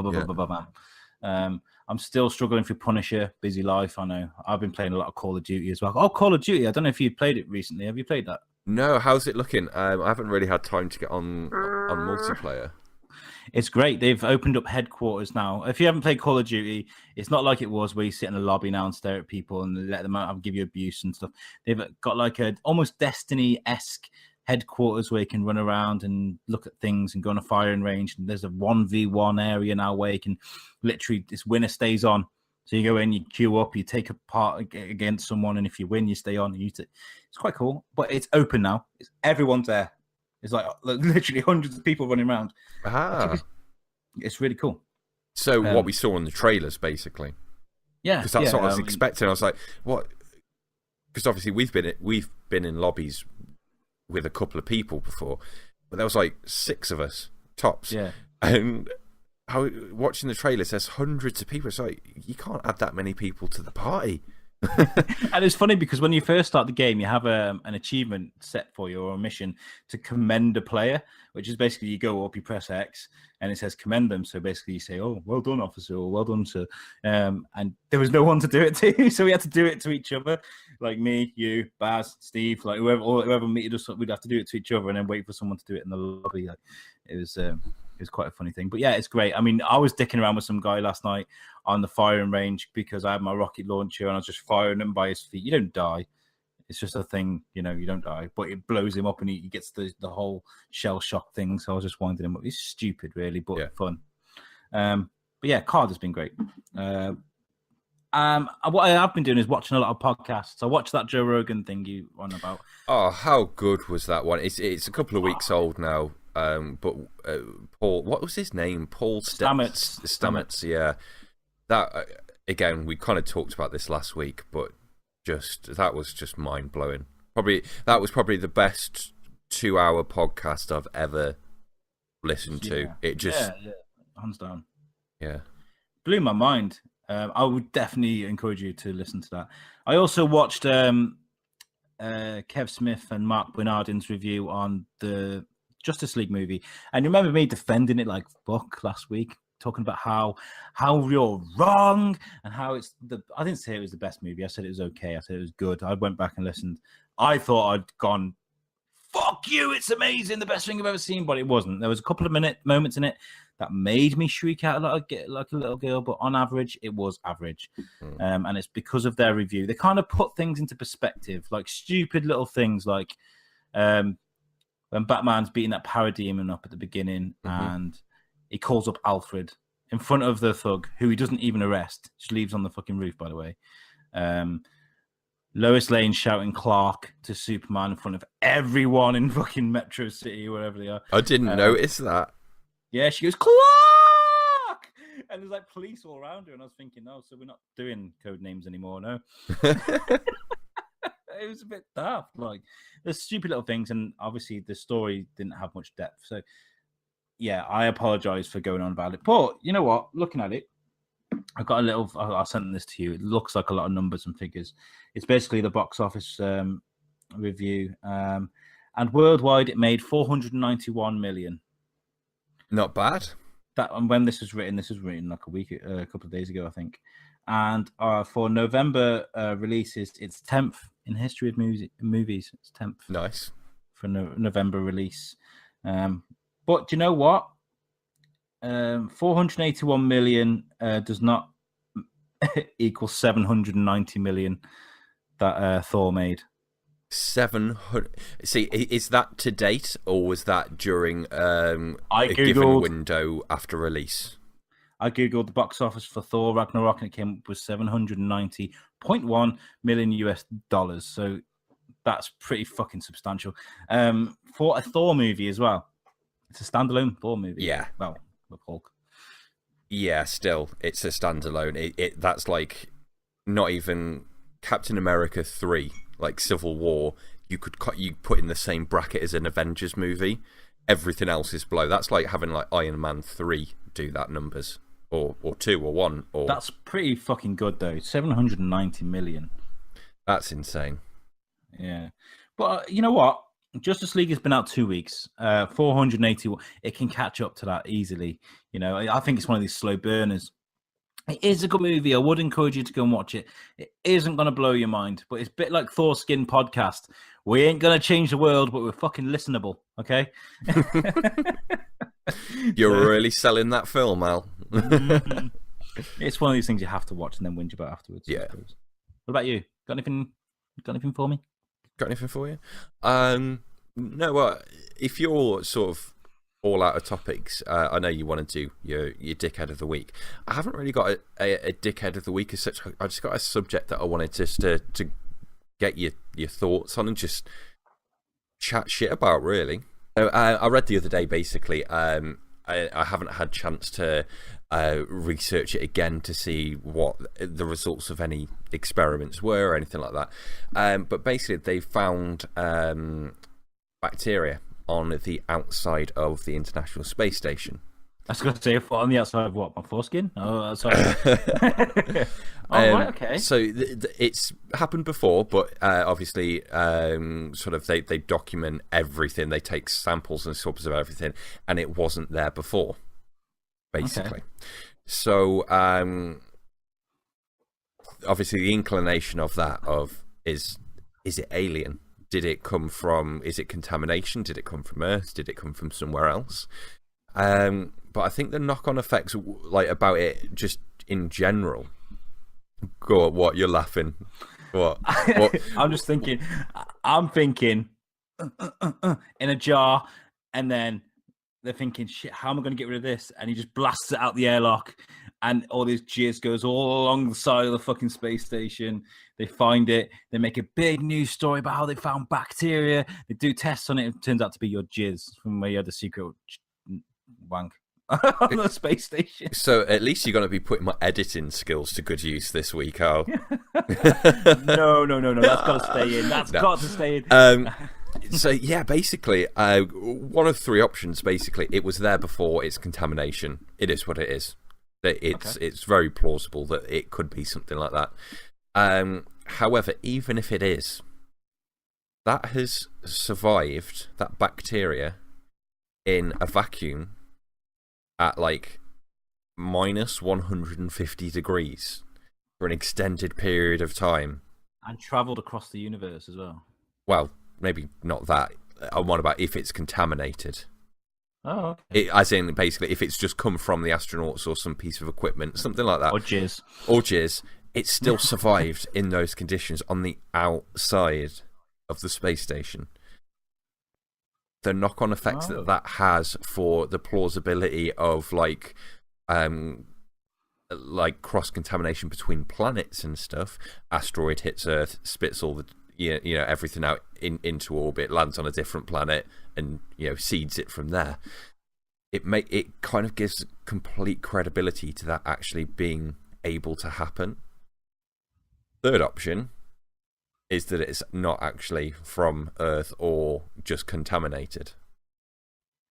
I'm still struggling through Punisher. Busy life, I know. I've been playing a lot of Call of Duty as well. Oh, Call of Duty! I don't know if you've played it recently. Have you played that? No. How's it looking? I haven't really had time to get on multiplayer. It's great. They've opened up headquarters now. If you haven't played Call of Duty, it's not like it was where you sit in the lobby now and stare at people and let them out and give you abuse and stuff. They've got like a almost Destiny-esque headquarters where you can run around and look at things and go on a firing range. And there's a 1v1 area now where you can literally, this winner stays on. So you go in, you queue up, you take a part against someone, and if you win, you stay on. It's quite cool, but it's open now. Everyone's there. It's like literally hundreds of people running around. It's really cool. So what we saw in the trailers, basically. Yeah. Because that's what I was expecting. I was like, what? because obviously we've been in lobbies with a couple of people before, but there was like 6 of us tops. Yeah. And watching the trailers, there's hundreds of people. It's like, you can't add that many people to the party. And it's funny because when you first start the game, you have an achievement set for you or a mission to commend a player, which is basically you go up, you press X, and it says commend them. So basically you say, "Oh, well done, officer," or "Well done, sir." And there was no one to do it to, so we had to do it to each other, like me, you, Baz, Steve, like whoever meted us up, we'd have to do it to each other and then wait for someone to do it in the lobby. Like, it was quite a funny thing. But yeah, it's great. I mean, I was dicking around with some guy last night on the firing range because I had my rocket launcher and I was just firing him by his feet. You don't die. It's just a thing, you don't die. But it blows him up and he gets the whole shell shock thing. So I was just winding him up. It's stupid, really, but fun. But yeah, COD has been great. What I have been doing is watching a lot of podcasts. I watched that Joe Rogan thing you on about. Oh, how good was that one? It's a couple of weeks old now. But Paul, what was his name? Paul Stamets. Yeah, that again. We kind of talked about this last week, but that was just mind blowing. That was probably the best 2-hour podcast I've ever listened to. It just hands down. Yeah, blew my mind. I would definitely encourage you to listen to that. I also watched Kev Smith and Mark Bernardin's review on the Justice League movie, and you remember me defending it like fuck last week, talking about how you're wrong and how I didn't say it was the best movie. I said it was okay. I said it was good. I went back and listened. I thought I'd gone, fuck you, it's amazing, the best thing I've ever seen, but it wasn't. There was a couple of moments in it that made me shriek out like a little girl, but on average, it was average. And it's because of their review. They kind of put things into perspective, like stupid little things like when Batman's beating that parademon up at the beginning and he calls up Alfred in front of the thug, who he doesn't even arrest, just leaves on the fucking roof, by the way. Lois Lane shouting Clark to Superman in front of everyone in fucking Metro City, wherever they are. I didn't notice that. Yeah, she goes, Clark! And there's like police all around her, and I was thinking, no, so we're not doing code names anymore, no. It was a bit daft. Like, there's stupid little things, and obviously the story didn't have much depth. So, yeah, I apologize for going on about it. But you know what? Looking at it, I've got a little. I'll send this to you. It looks like a lot of numbers and figures. It's basically the box office review, and worldwide it made 491 million. Not bad. And when this was written like a couple of days ago, I think. And for November releases, it's 10th in history of movies. It's 10th. Nice. For November release. But do you know what? 481 million does not equal 790 million that Thor made. 700. See, is that to date, or was that during a given window after release? I googled the box office for Thor Ragnarok, and it came up with $790.1 million US. So that's pretty fucking substantial for a Thor movie as well. It's a standalone Thor movie. Yeah. Well, with Hulk. Yeah, still, it's a standalone. That's like not even Captain America 3, like Civil War. You put in the same bracket as an Avengers movie. Everything else is below. That's like having like Iron Man 3 do that numbers, or 2 or 1. Or that's pretty fucking good though. 790 million. That's insane. Yeah, but you know what? Justice League has been out 2 weeks. 481. It can catch up to that easily. You know, I think it's one of these slow burners. It is a good movie. I would encourage you to go and watch it. It isn't going to blow your mind, but it's a bit like Thors-Kin podcast. We ain't going to change the world, but we're fucking listenable, okay? You're really selling that film, Al. It's one of these things you have to watch and then whinge about afterwards. Yeah. What about you? Got anything for me? Got anything for you? No, if you're sort of all out of topics, I know you want to do your dickhead of the week. I haven't really got a dickhead of the week as such. I just got a subject that I wanted just to get your thoughts on and just chat shit about, really. So, I read the other day, basically, I haven't had chance to research it again to see what the results of any experiments were or anything like that. But basically, they found bacteria on the outside of the International Space Station. I was going to say, on the outside of what? My foreskin? Oh, sorry. Oh, right, okay. So it's happened before, but obviously, sort of they document everything. They take samples and swabs of everything, and it wasn't there before, basically. Okay. So obviously, the inclination of that is it alien? Did it come from? Is it contamination? Did it come from Earth? Did it come from somewhere else? But I think the knock-on effects, like about it, just in general. Go on, what you're laughing? What? I'm just thinking. I'm thinking in a jar, and then they're thinking, "Shit, how am I going to get rid of this?" And he just blasts it out the airlock, and all this jizz goes all along the side of the fucking space station. They find it. They make a big news story about how they found bacteria. They do tests on it. It turns out to be your jizz from where you had the secret wank on the space station. So at least you're going to be putting my editing skills to good use this week, Al. No. That's got to stay in. Got to stay in. So yeah, basically, one of three options. Basically, it was there before. It's contamination. It is what it is. It's very plausible that it could be something like that. However, even if it is, that has survived, that bacteria, in a vacuum at like minus 150 degrees for an extended period of time. And travelled across the universe as well. Well, maybe not that. I'm on about if it's contaminated. Oh, okay. As in, basically, if it's just come from the astronauts or some piece of equipment, something like that. Or jizz. It's still survived in those conditions on the outside of the space station. The knock-on effects that has for the plausibility of like cross-contamination between planets and stuff. Asteroid hits Earth, spits all the everything out into orbit, lands on a different planet, and seeds it from there. It kind of gives complete credibility to that actually being able to happen. Third option is that it's not actually from Earth or just contaminated,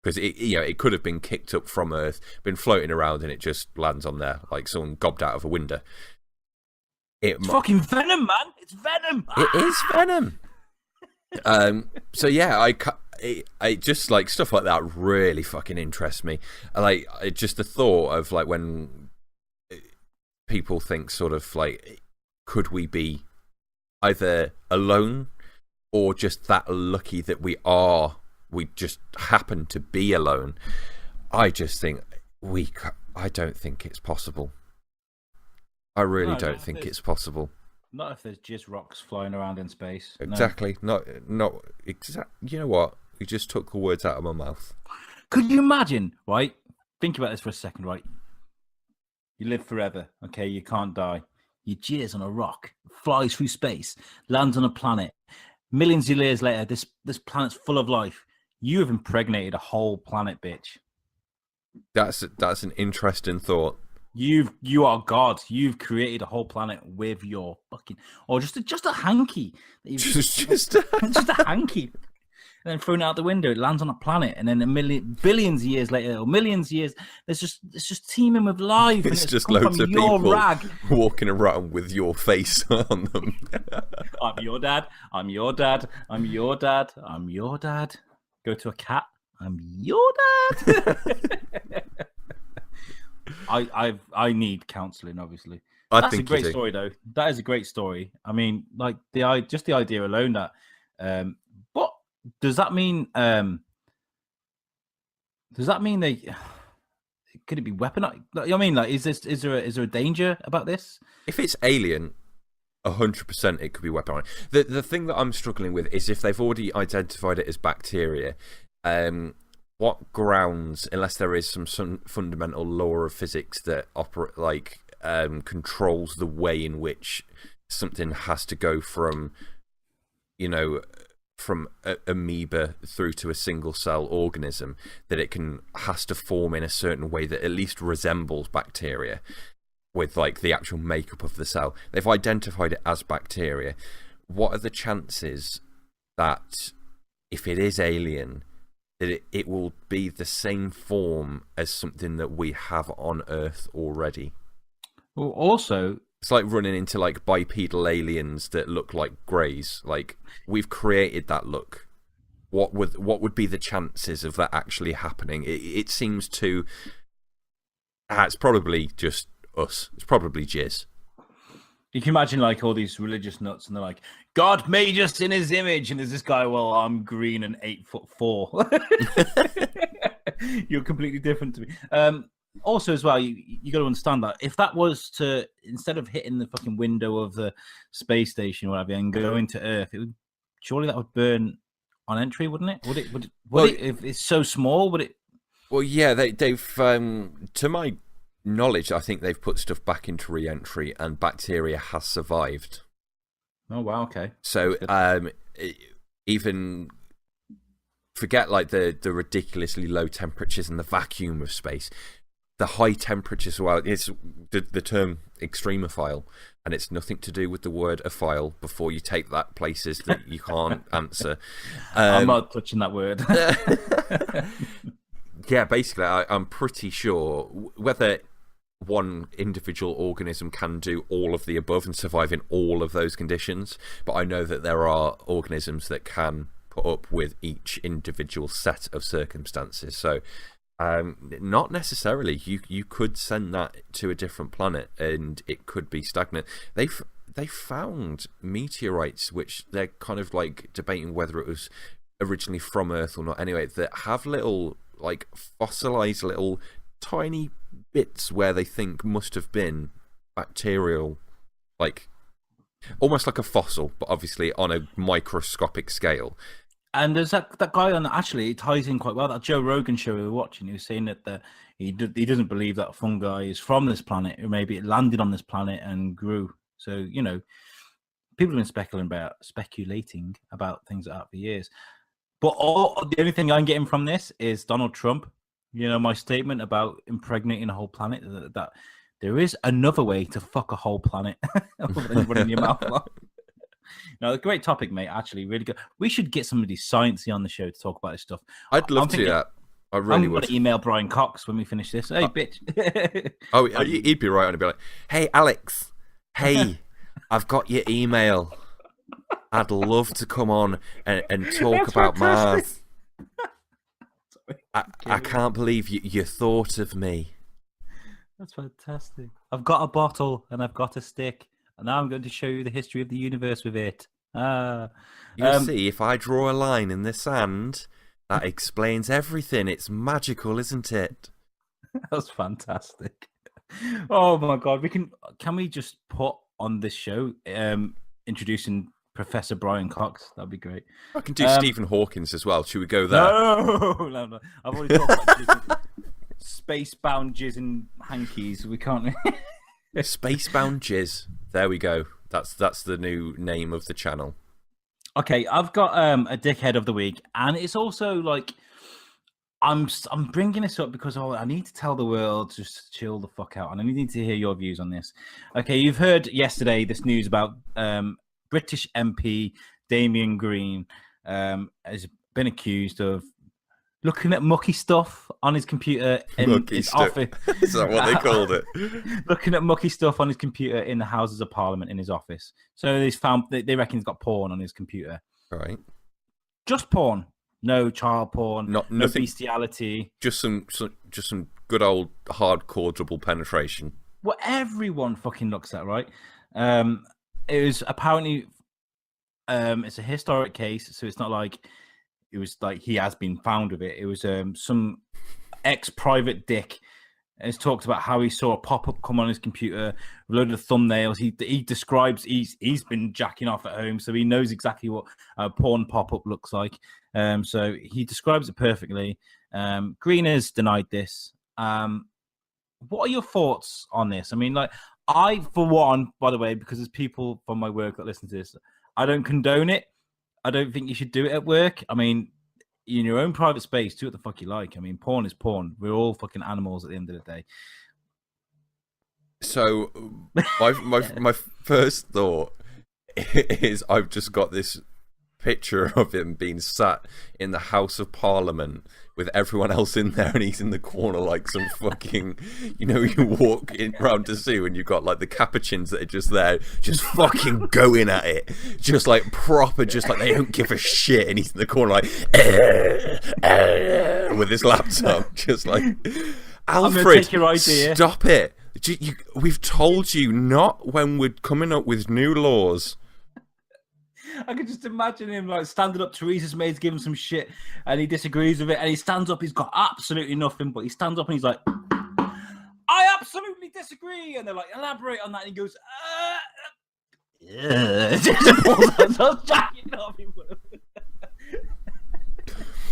because it could have been kicked up from Earth, been floating around, and it just lands on there like someone gobbed out of a window. It's fucking venom, man! It's venom. It is venom. So yeah, I just like stuff like that really fucking interests me. Just the thought of like when people think sort of like, could we be either alone or just that lucky that we just happen to be alone? I just think I don't think it's possible. I really don't think it's possible. Not if there's just rocks flying around in space. Exactly. No. Not exact. You know what? You just took the words out of my mouth. Could you imagine? Right. Think about this for a second. Right. You live forever. Okay. You can't die. You jizz on a rock, flies through space, lands on a planet. Millions of years later, this planet's full of life. You have impregnated a whole planet, bitch. That's an interesting thought. You are God. You've created a whole planet with your fucking, or just a hanky. Just a hanky. And then thrown out the window, it lands on a planet, and then billions of years later, or millions of years, it's just teeming with life. It's just loads of people walking around with your face on them. I'm your dad. I'm your dad. I'm your dad. I'm your dad. Go to a cat. I'm your dad. I need counselling, obviously. That's a great story, though. That is a great story. I mean, like the idea alone that. But does that mean? Does that mean they? Could it be weaponized? I mean, like, is there a danger about this? If it's alien, 100% it could be weaponized. The thing that I'm struggling with is if they've already identified it as bacteria. What grounds, unless there is some fundamental law of physics that controls the way in which something has to go from, from amoeba through to a single cell organism, that it has to form in a certain way that at least resembles bacteria with like the actual makeup of the cell. They've identified it as bacteria. What are the chances that if it is alien, that it will be the same form as something that we have on Earth already? Well, also, it's like running into like bipedal aliens that look like greys. Like, we've created that look. What would be the chances of that actually happening? It seems to. It's probably just us. It's probably jizz. You can imagine like all these religious nuts, and they're like, "God made us in His image," and there's this guy. Well, I'm green and 8'4". You're completely different to me. Also, as well, you got to understand that if that was to, instead of hitting the fucking window of the space station or whatever and going to Earth, surely that would burn on entry, wouldn't it? Would it? If it's so small, would it? Well, yeah, they've to my knowledge, I think they've put stuff back into re-entry, and bacteria has survived. Oh wow, okay. So even forget like the ridiculously low temperatures and the vacuum of space. The high temperatures, well, it's the term extremophile, and it's nothing to do with the word "ophile." Before you take that places that you can't answer. I'm not touching that word. Yeah, basically, I'm pretty sure whether one individual organism can do all of the above and survive in all of those conditions, but I know that there are organisms that can put up with each individual set of circumstances. So not necessarily. You could send that to a different planet and it could be stagnant. They found meteorites, which they're kind of like debating whether it was originally from Earth or not. Anyway, that have little like fossilized little tiny bits where they think must have been bacterial, like almost like a fossil, but obviously on a microscopic scale. And there's that guy on, actually, it ties in quite well. That Joe Rogan show we were watching, he was saying that he doesn't believe that fungi is from this planet, or maybe it landed on this planet and grew. So, you know, people have been speculating about things like that for years. But the only thing I'm getting from this is Donald Trump. You know, my statement about impregnating a whole planet, that there is another way to fuck a whole planet other than running your mouth off. No, a great topic, mate. Actually, really good. We should get somebody sciencey on the show to talk about this stuff. I'd love to do that. I really would. I'm going to email Brian Cox when we finish this. Hey, bitch. He'd be right on. He'd be like, "Hey, Alex. Hey, I've got your email. I'd love to come on and talk about Mars. I can't believe you thought of me." That's fantastic. I've got a bottle and I've got a stick, and now I'm going to show you the history of the universe with it. You'll see, if I draw a line in the sand, that explains everything. It's magical, isn't it? That's fantastic. Oh my god, can we just put on this show introducing Professor Brian Cox? That'd be great. I can do Stephen Hawkins as well. Should we go there? No. I've already talked about space-bound jizz and hankies. We can't. Space-bound jizz. There we go. That's the new name of the channel. Okay, I've got a dickhead of the week, and it's also like I'm bringing this up because I need to tell the world just to chill the fuck out, and I need to hear your views on this. Okay, you've heard yesterday this news about British MP Damien Green has been accused of looking at mucky stuff on his computer in his office. Is that what they called it? Looking at mucky stuff on his computer in the Houses of Parliament in his office. So they reckon he's got porn on his computer. Right. Just porn. No child porn. No bestiality. Just some good old hardcore double penetration. What everyone fucking looks at, right? It was apparently it's a historic case, so it's not like it was like he has been found with it. It was some ex-private dick has talked about how he saw a pop-up come on his computer, a load of thumbnails. He describes he's been jacking off at home, so he knows exactly what a porn pop-up looks like. So he describes it perfectly. Green has denied this. What are your thoughts on this? I mean, like, I, for one, by the way, because there's people from my work that listen to this, I don't condone it. I don't think you should do it at work. I mean, in your own private space, do what the fuck you like. I mean, porn is porn. We're all fucking animals at the end of the day. So my first thought is I've just got this picture of him being sat in the House of Parliament with everyone else in there, and he's in the corner like some fucking, you know, you walk in round to see when you've got like the capuchins that are just there, just fucking going at it, just like proper, just like they don't give a shit, and he's in the corner like with his laptop, just like, Alfred, take your idea. Stop it. We've told you not when we're coming up with new laws. I can just imagine him like standing up. Teresa's maid's giving him some shit, and he disagrees with it. And he stands up. He's got absolutely nothing, but he stands up and he's like, "I absolutely disagree." And they're like, "Elaborate on that." And he goes, "Yeah."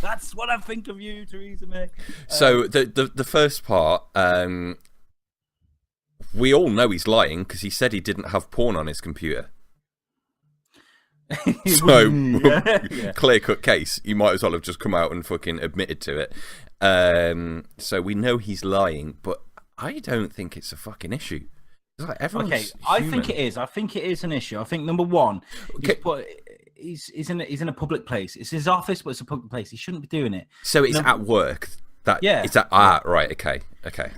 That's what I think of you, Theresa May. So the first part, we all know he's lying because he said he didn't have porn on his computer. So, clear cut case. You might as well have just come out and fucking admitted to it. So we know he's lying, but I don't think it's a fucking issue. It's like everyone's human. I think it is. I think it is an issue. I think number one, he's in a public place. It's his office, but it's a public place. He shouldn't be doing it. So it's at work. It's at right. Okay.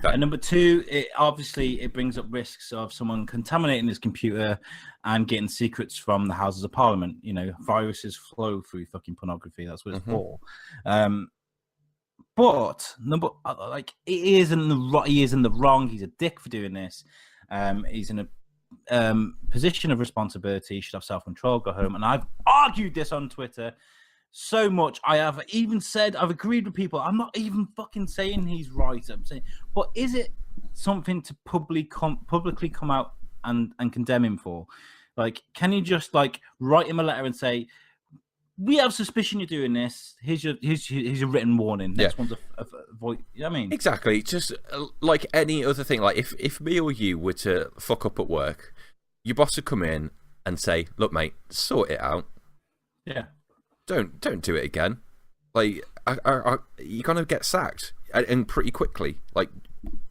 And number two, it brings up risks of someone contaminating his computer and getting secrets from the Houses of Parliament. You know, viruses flow through fucking pornography. That's what it's for. But he is in the wrong. He's a dick for doing this. He's in a position of responsibility. He should have self-control. Go home. And I've argued this on Twitter so much. I have even said, I've agreed with people. I'm not even fucking saying he's right. I'm saying, but is it something to publicly come out and condemn him for? Like, can you just like write him a letter and say, we have suspicion you're doing this. Here's your written warning. Next one's a voice. You know what I mean? Exactly. Just like any other thing. Like if me or you were to fuck up at work, your boss would come in and say, look, mate, sort it out. Yeah. Don't do it again. Like, you're gonna get sacked, and pretty quickly. Like,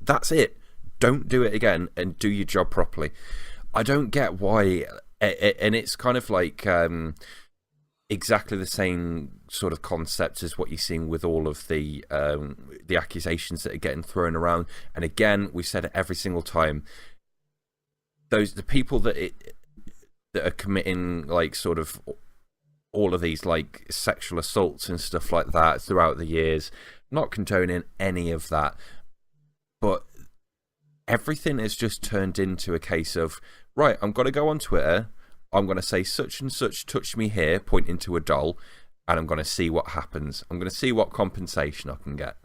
that's it. Don't do it again, and do your job properly. I don't get why, and it's kind of like exactly the same sort of concept as what you're seeing with all of the accusations that are getting thrown around. And again, we said it every single time. The people that are committing like sort of all of these like sexual assaults and stuff like that throughout the years, not condoning any of that, but everything has just turned into a case of, right, I'm going to go on Twitter, I'm going to say such and such touched me here, pointing to a doll, and I'm going to see what happens. I'm going to see what compensation I can get.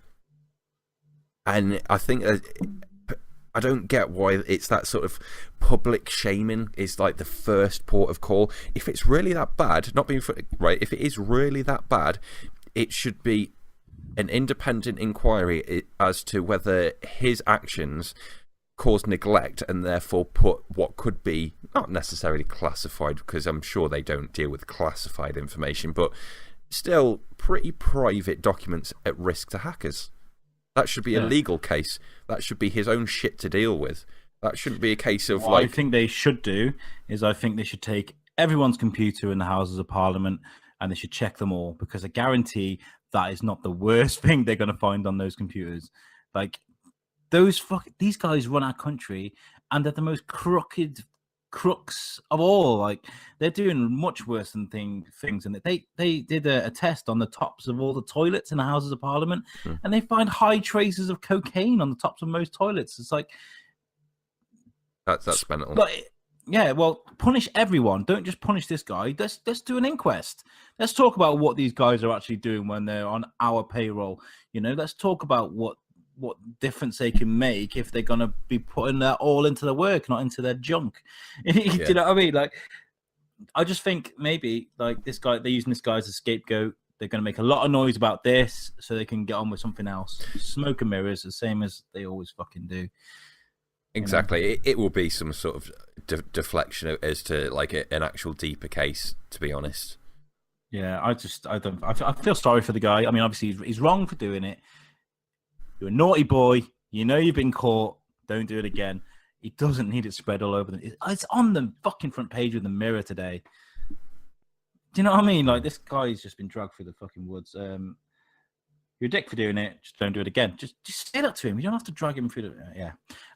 And I think I don't get why it's that sort of public shaming is like the first port of call. If it's really that bad, not being right, if it is really that bad, it should be an independent inquiry as to whether his actions caused neglect and therefore put what could be not necessarily classified, because I'm sure they don't deal with classified information, but still pretty private documents at risk to hackers. That should be a legal case. That should be his own shit to deal with. That shouldn't be a case of what I think they should do is I think they should take everyone's computer in the Houses of Parliament and they should check them all, because I guarantee that is not the worst thing they're going to find on those computers. Like, these guys run our country and they're the most crooks of all. Like, they're doing much worse than things. And they did a test on the tops of all the toilets in the Houses of Parliament, and they find high traces of cocaine on the tops of most toilets. It's like that's mental. But yeah, well, punish everyone. Don't just punish this guy. Let's do an inquest. Let's talk about what these guys are actually doing when they're on our payroll. You know, let's talk about what difference they can make if they're going to be putting that all into their work, not into their junk. Do you know what I mean? Like, I just think maybe like this guy, they're using this guy as a scapegoat. They're going to make a lot of noise about this so they can get on with something else. Smoke and mirrors, the same as they always fucking do. Exactly. It will be some sort of deflection as to like an actual deeper case, to be honest. Yeah, I don't. I feel sorry for the guy. I mean, obviously he's wrong for doing it. You're a naughty boy. You know you've been caught. Don't do it again. He doesn't need it spread all over. It's on the fucking front page of the Mirror today. Do you know what I mean? Like, this guy's just been dragged through the fucking woods. You're a dick for doing it. Just don't do it again. Just say that to him. You don't have to drag him through the. Yeah,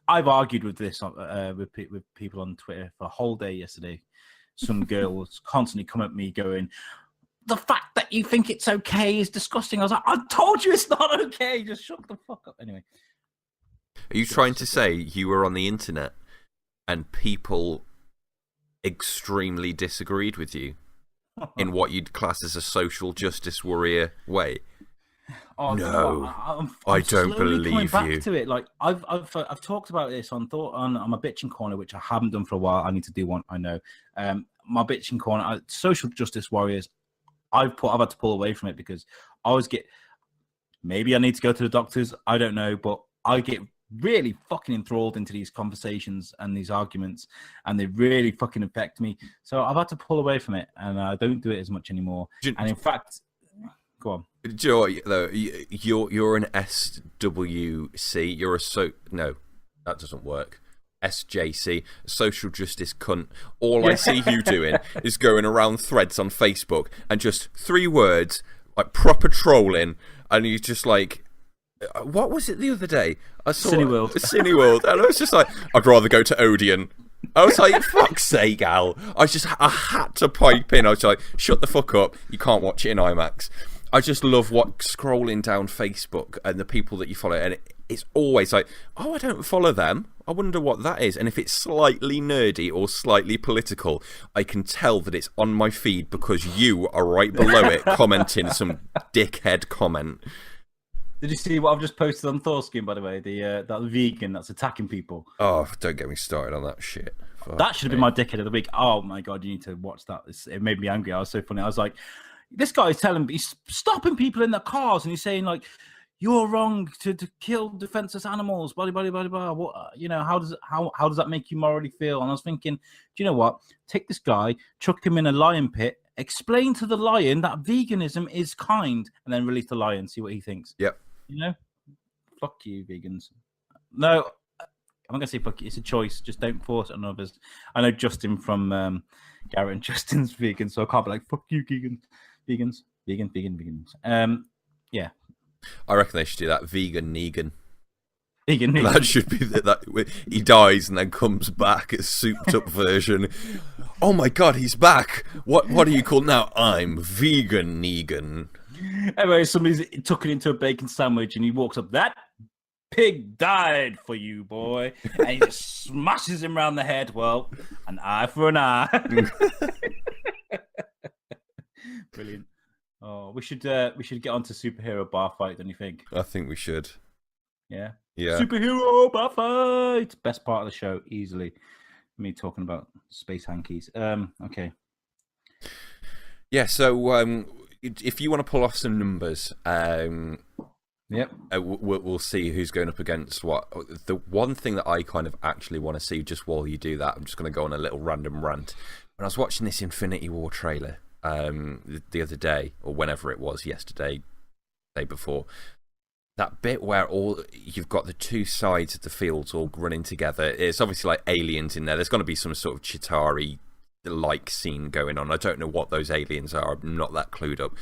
I've argued with this with people on Twitter for a whole day yesterday. Some girls constantly come at me going, "The fact that you think it's okay is disgusting." I was like, "I told you it's not okay. Just shut the fuck up." Anyway, are you trying to say you were on the internet and people extremely disagreed with you in what you'd class as a social justice warrior way? Oh, no, I'm I don't coming believe back you. to it. Like I've talked about this on my bitching corner, which I haven't done for a while. I need to do one. I know. My bitching corner, social justice warriors. I've had to pull away from it because I always get. Maybe I need to go to the doctors. I don't know, but I get really fucking enthralled into these conversations and these arguments, and they really fucking affect me. So I've had to pull away from it, and I don't do it as much anymore. And in fact, go on. Do you know what, though? You're an SWC. No, that doesn't work. SJC, social justice cunt. All I see you doing is going around threads on Facebook and just 3 words, like proper trolling, and you just like, what was it the other day? I saw Cineworld, and I was just like, I'd rather go to Odeon. I was like, fuck's sake, Al. I had to pipe in. I was like, shut the fuck up. You can't watch it in IMAX. I just love scrolling down Facebook and the people that you follow, and it's always like, oh, I don't follow them. I wonder what that is. And if it's slightly nerdy or slightly political, I can tell that it's on my feed because you are right below it commenting some dickhead comment. Did you see what I've just posted on Thors-Kin, by the way? That vegan that's attacking people. Oh, don't get me started on that shit. That should have been my dickhead of the week. Oh my god, you need to watch that. It made me angry. I was so funny. I was like, this guy is he's stopping people in their cars, and he's saying like, "You're wrong to kill defenseless animals." Blah blah blah blah. What, how does that make you morally feel? And I was thinking, do you know what? Take this guy, chuck him in a lion pit, explain to the lion that veganism is kind, and then release the lion. See what he thinks. Yep. Fuck you, vegans. No, I'm not gonna say fuck you. It's a choice. Just don't force it on others. I know Justin from Garrett and Justin's vegan, so I can't be like, fuck you, vegans. Yeah. I reckon they should do that. Vegan Negan. Vegan. That should be that. He dies and then comes back, a souped up version. Oh my god, he's back! What are you called now? I'm Vegan Negan. Anyway, somebody's tucking into a bacon sandwich, and he walks up. That pig died for you, boy, and he just smashes him around the head. Well, an eye for an eye. Brilliant. Oh, we should get onto superhero bar fight. Don't you think? I think we should. Yeah. Yeah. Superhero bar fight. Best part of the show, easily. Me talking about space hankies. Okay. Yeah. So, if you want to pull off some numbers, yep, we'll see who's going up against what. The one thing that I kind of actually want to see, just while you do that, I'm just going to go on a little random rant. When I was watching this Infinity War trailer the other day, or whenever it was, yesterday, day before, that bit where you've got the 2 sides of the fields all running together, it's obviously like aliens in there. There's going to be some sort of Chitauri-like scene going on. I don't know what those aliens are. I'm not that clued up.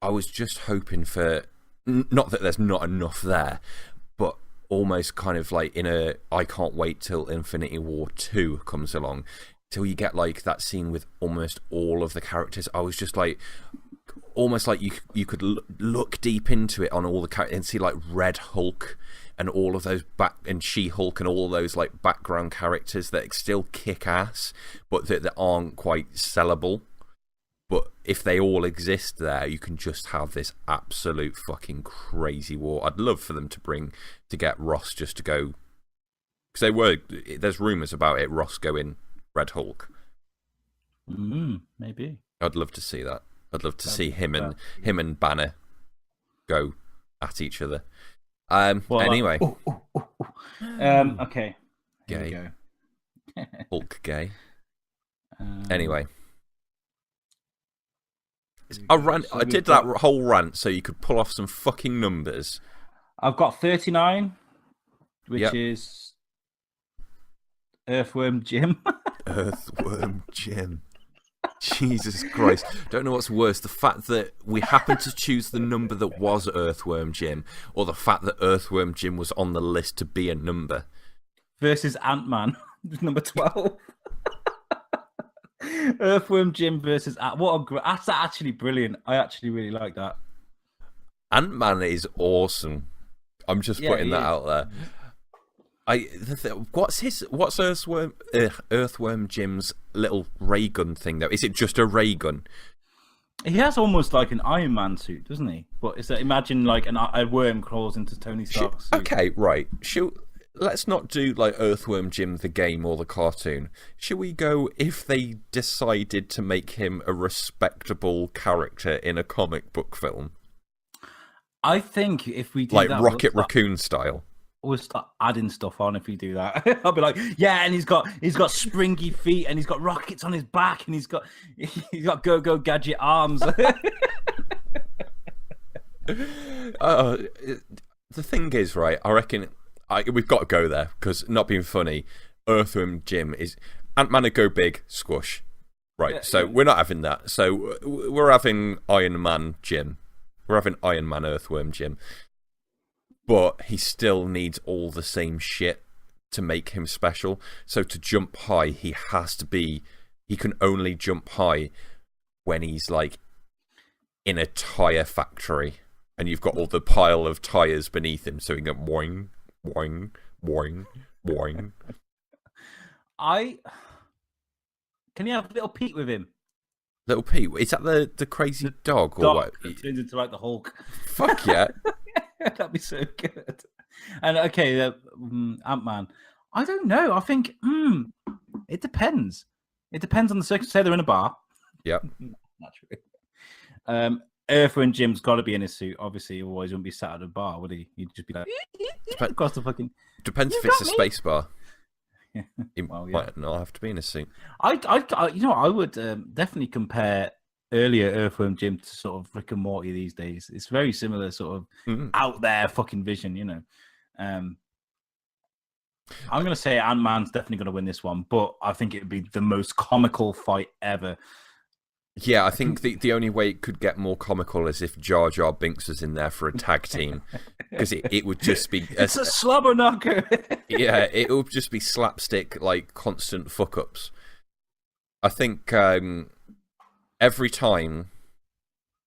I was just hoping for, not that there's not enough there, but almost kind of like I can't wait till Infinity War 2 comes along, till you get like that scene with almost all of the characters. I was just like, almost like you could look deep into it on all the characters and see like Red Hulk and all of those and She-Hulk and all those like background characters that still kick ass, but that aren't quite sellable. But if they all exist there, you can just have this absolute fucking crazy war. I'd love for them to get Ross just to go, because there's rumours about it, Ross going Red Hulk. Maybe. I'd love to see that. I'd love to see him and Banner go at each other. Anyway. Okay. Here gay. we go. Hulk gay. Anyway. I did that whole rant so you could pull off some fucking numbers. I've got 39, which is Earthworm Jim. Earthworm Jim. Jesus Christ. Don't know what's worse, the fact that we happened to choose the number that was Earthworm Jim, or the fact that Earthworm Jim was on the list to be a number. Versus Ant-Man, number 12. Earthworm Jim versus that's actually brilliant. I actually really like that. Ant-Man is awesome. I'm just putting that out there. What's Earthworm Jim's little ray gun thing though? Is it just a ray gun? He has almost like an Iron Man suit, doesn't he? But imagine like a worm crawls into Tony Stark's suit. Okay, right. Let's not do like Earthworm Jim the game or the cartoon. Should we go if they decided to make him a respectable character in a comic book film? I think if we do like that, Rocket Raccoon style. We'll start adding stuff on if we do that. I'll be like, yeah, and he's got springy feet, and he's got rockets on his back, and he's got go gadget arms. The thing is, right? I reckon we've got to go there because, not being funny, Earthworm Jim is Ant-Man to go big, squash. Right, so we're not having that. So we're having Iron Man Jim. We're having Iron Man Earthworm Jim. But he still needs all the same shit to make him special. So to jump high, he can only jump high when he's like in a tyre factory and you've got all the pile of tyres beneath him, so he can go boing, boing, boing, boing. Can you have Little Pete with him? Little Pete? Is that the crazy dog? Or what? That turns into like the Hulk. Fuck yeah. That'd be so good. And okay, Ant-Man. I don't know. I think it depends. It depends on the circumstance. Say they're in a bar. Yep. Naturally. Earthworm Jim's got to be in his suit. Obviously, otherwise he wouldn't be sat at a bar, would he? He'd just be like, across the fucking. Depends if it's a space bar. Yeah. He might not have to be in a suit. I would definitely compare earlier Earthworm Jim to sort of Rick and Morty these days. It's very similar, sort of out there fucking vision, you know. I'm going to say Ant-Man's definitely going to win this one, but I think it would be the most comical fight ever. Yeah, I think the only way it could get more comical is if Jar Jar Binks was in there for a tag team, because it would just be it's a slobber knocker. Yeah, it would just be slapstick, like constant fuck ups. I think every time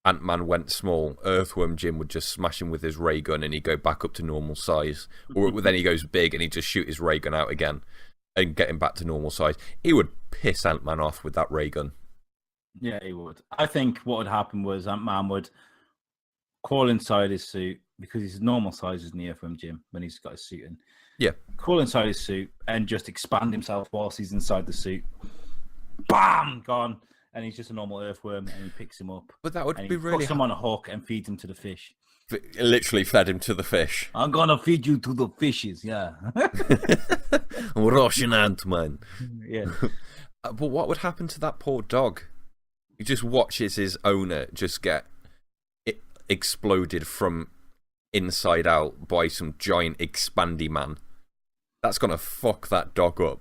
Ant-Man went small, Earthworm Jim would just smash him with his ray gun and he'd go back up to normal size, or then he goes big and he'd just shoot his ray gun out again and get him back to normal size. He would piss Ant-Man off with that ray gun. Yeah, he would. I think what would happen was Ant-Man would crawl inside his suit, because he's normal size as the Earthworm Jim when he's got his suit in. Yeah. Crawl inside his suit and just expand himself whilst he's inside the suit. Bam! Gone. And he's just a normal earthworm, and he picks him up. But that would be really... puts him on a hook and feeds him to the fish. Literally fed him to the fish. I'm gonna feed you to the fishes, yeah. Russian Ant-Man. Yeah. But what would happen to that poor dog? He just watches his owner just get exploded from inside out by some giant expandy man. That's gonna fuck that dog up.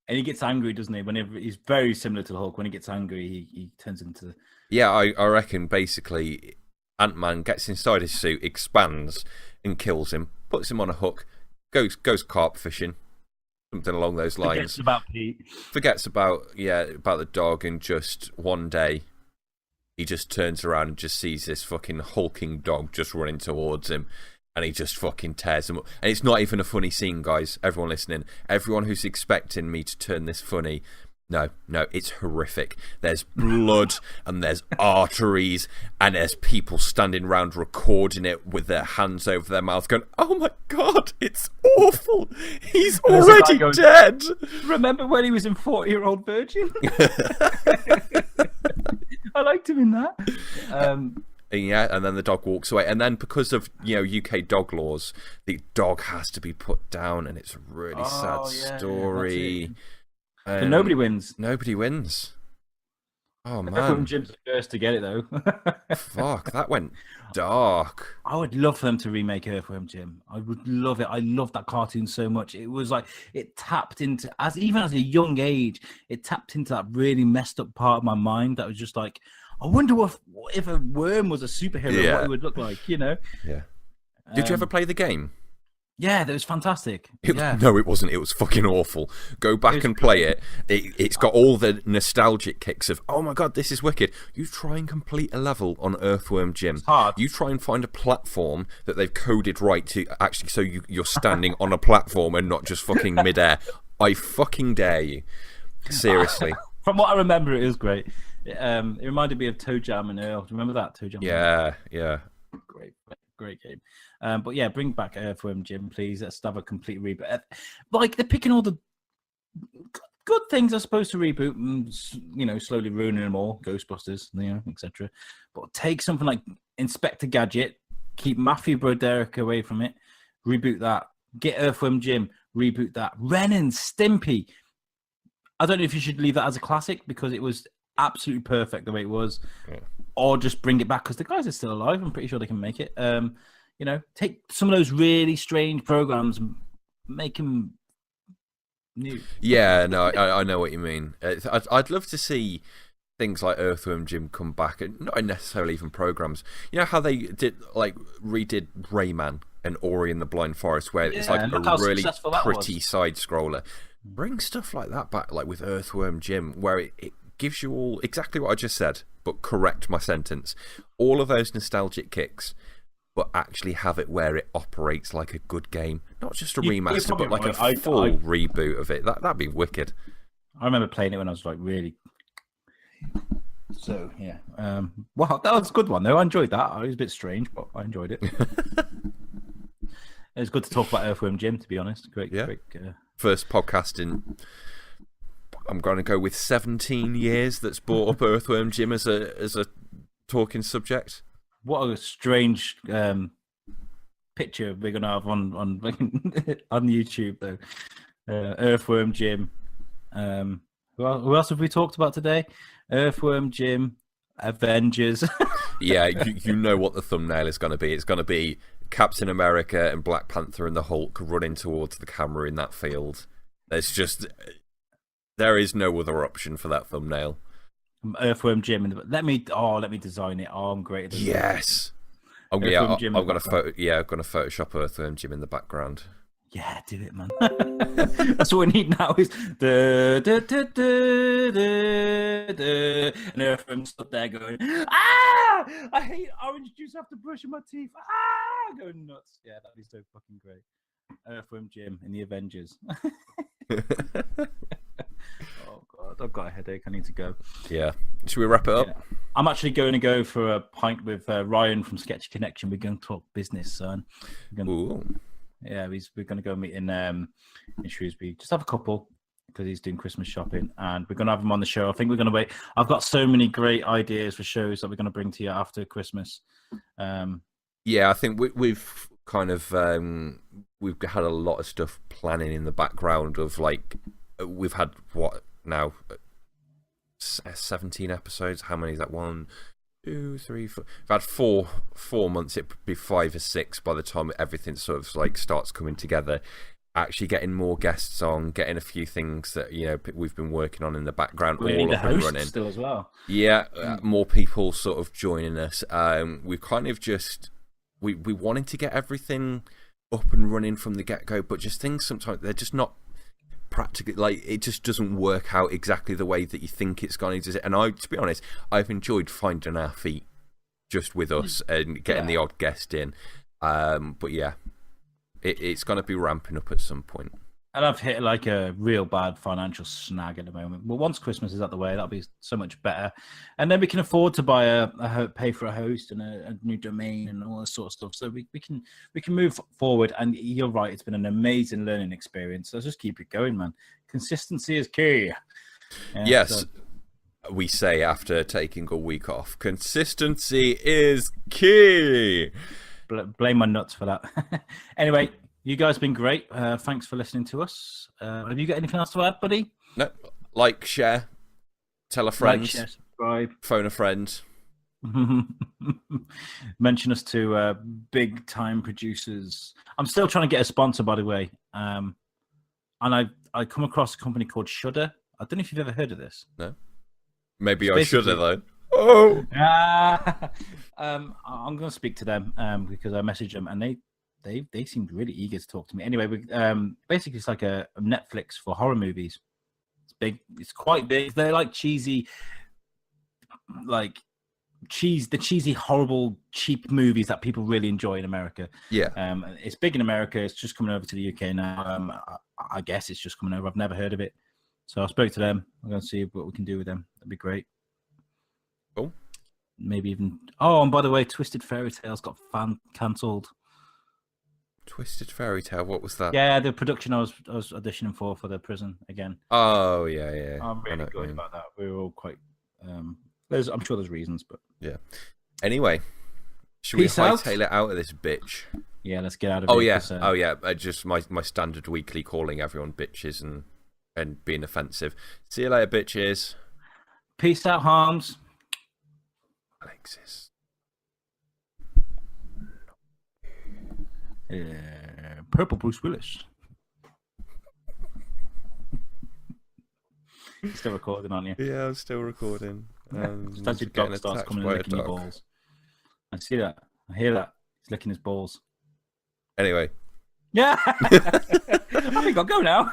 And he gets angry, doesn't he? Whenever he's very similar to the Hulk. When he gets angry, he turns into... Yeah, I reckon basically Ant-Man gets inside his suit, expands, and kills him, puts him on a hook, goes carp fishing, something along those lines. Forgets about Pete. Forgets about the dog, and just one day he just turns around and just sees this fucking hulking dog just running towards him, and he just fucking tears him up. And it's not even a funny scene, guys. Everyone listening, everyone who's expecting me to turn this funny, no, it's horrific. There's blood and there's arteries and there's people standing around recording it with their hands over their mouth going, oh my God, it's awful. He's already dead. Remember when he was in 40-Year-Old Virgin? I liked him in that. Yeah, and then the dog walks away. And then because of, UK dog laws, the dog has to be put down, and it's a really sad story. So nobody wins. Nobody wins. Oh Earthworm man, Jim's the first to get it though. fuck, that went dark. I would love for them to remake Earthworm Jim. I would love it. I love that cartoon so much. It was like it tapped into even as a young age, it tapped into that really messed up part of my mind that was just like, I wonder if a worm was a superhero, what Yeah, it would look like, you know? yeah. Did you ever play the game? Yeah, that was fantastic. Yeah. No, it wasn't. It was fucking awful. Go back and play it. It's got all the nostalgic kicks of, oh my god, this is wicked. You try and complete a level on Earthworm Jim. It's hard. You try and find a platform that they've coded right to actually so you're standing on a platform and not just fucking midair. I fucking dare you. Seriously. From what I remember, it was great. It reminded me of Toe Jam and Earl. Do you remember that? Toe Jam? Yeah, yeah. Great game. But yeah, bring back Earthworm Jim, please. Let's have a complete reboot. Like they're picking all the good things are supposed to reboot and, you know, slowly ruining them all. Ghostbusters, you know, etc. But take something like Inspector Gadget, keep Matthew Broderick away from it, reboot that. Get Earthworm Jim, reboot that. Ren and Stimpy. I don't know if you should leave that as a classic because it was absolutely perfect the way it was, or just bring it back because the guys are still alive. I'm pretty sure they can make it. You know, take some of those really strange programs and make them new. Yeah, no, I know what you mean. I'd love to see things like Earthworm Jim come back, and not necessarily even programs. You know how they redid Rayman and Ori and the Blind Forest, where it's like a really pretty side scroller. Bring stuff like that back, like with Earthworm Jim, where it gives you all exactly what I just said, but correct my sentence. All of those nostalgic kicks, but actually have it where it operates like a good game. Not just a remaster, but like a full reboot of it. That'd be wicked. I remember playing it when I was like really... So, yeah. Well, that was a good one, though. I enjoyed that. It was a bit strange, but I enjoyed it. It was good to talk about Earthworm Jim, to be honest. Great. First podcast in... I'm going to go with 17 years that's brought up Earthworm Jim as a talking subject. What a strange picture we're going to have on on YouTube, though. Earthworm Jim. Who else have we talked about today? Earthworm Jim, Avengers. Yeah, you know what the thumbnail is going to be. It's going to be Captain America and Black Panther and the Hulk running towards the camera in that field. There is no other option for that thumbnail. Earthworm Jim. Let me design it. Oh, I'm great at this. Yes. I'm going to Photoshop Earthworm Jim in the background. Yeah, do it, man. That's what we need now is and Earthworm stood there going, ah! I hate orange juice after brushing my teeth. Ah! Going nuts. Yeah, that'd be so fucking great. Earthworm Jim in the Avengers. Oh god, I've got a headache. I need to go. Yeah. Should we wrap it up? Yeah. I'm actually going to go for a pint with Ryan from Sketchy Connection. We're going to talk business, son. Ooh. Yeah, we're going to go meet in Shrewsbury. Just have a couple because he's doing Christmas shopping, and we're going to have him on the show. I think we're going to wait. I've got so many great ideas for shows that we're going to bring to you after Christmas. Yeah, I think we've kind of we've had a lot of stuff planning in the background of like we've had what now 17 episodes. How many is that? 1, 2, 3, 4. We've had four months. It'd be 5 or 6 by the time everything sort of like starts coming together. Actually, getting more guests on, getting a few things that we've been working on in the background, all up and running. Still as well. Yeah, more people sort of joining us. We've kind of just we wanted to get everything up and running from the get go, but just things sometimes they're just not practically, like it just doesn't work out exactly the way that you think it's going to. And to be honest, I've enjoyed finding our feet just with us and getting the odd guest in. But yeah, it's going to be ramping up at some point. And I've hit like a real bad financial snag at the moment. But once Christmas is out the way, that'll be so much better. And then we can afford to buy pay for a host and a new domain and all that sort of stuff. So we can move forward. And you're right, it's been an amazing learning experience. Let's just keep it going, man. Consistency is key. Yeah, yes, we say after taking a week off, consistency is key. Blame my nuts for that. Anyway. You guys have been great. Thanks for listening to us. Have you got anything else to add, buddy? No. Like, share, tell a friend. subscribe. Phone a friend. Mention us to big time producers. I'm still trying to get a sponsor, by the way. And I come across a company called Shudder. I don't know if you've ever heard of this. No. Maybe It's I should have, basically- though. Oh! I'm going to speak to them because I messaged them and they seemed really eager to talk to me. Anyway, basically it's like a Netflix for horror movies. It's big. It's quite big. They're like cheesy, like the cheesy, horrible, cheap movies that people really enjoy in America. Yeah. It's big in America. It's just coming over to the UK now. I guess it's just coming over. I've never heard of it. So I spoke to them. I'm going to see what we can do with them. That'd be great. Cool. Maybe even. Oh, and by the way, Twisted Fairy Tales got cancelled. Twisted Fairy Tale. What was that? Yeah, the production I was auditioning for the prison again. Oh yeah. I'm really good about that. We were all quite. I'm sure there's reasons, but yeah. Anyway, should we hightail it out of this bitch? Yeah, let's get out of it. Oh yeah. Just my standard weekly calling everyone bitches and being offensive. See you later, bitches. Peace out, Harms. Alexis. Purple Bruce Willis. You're still recording, aren't you? Yeah, I'm still recording. Just as your dog starts coming and licking your balls. I see that. I hear that. He's licking his balls. Anyway. Yeah. I think I'll go now.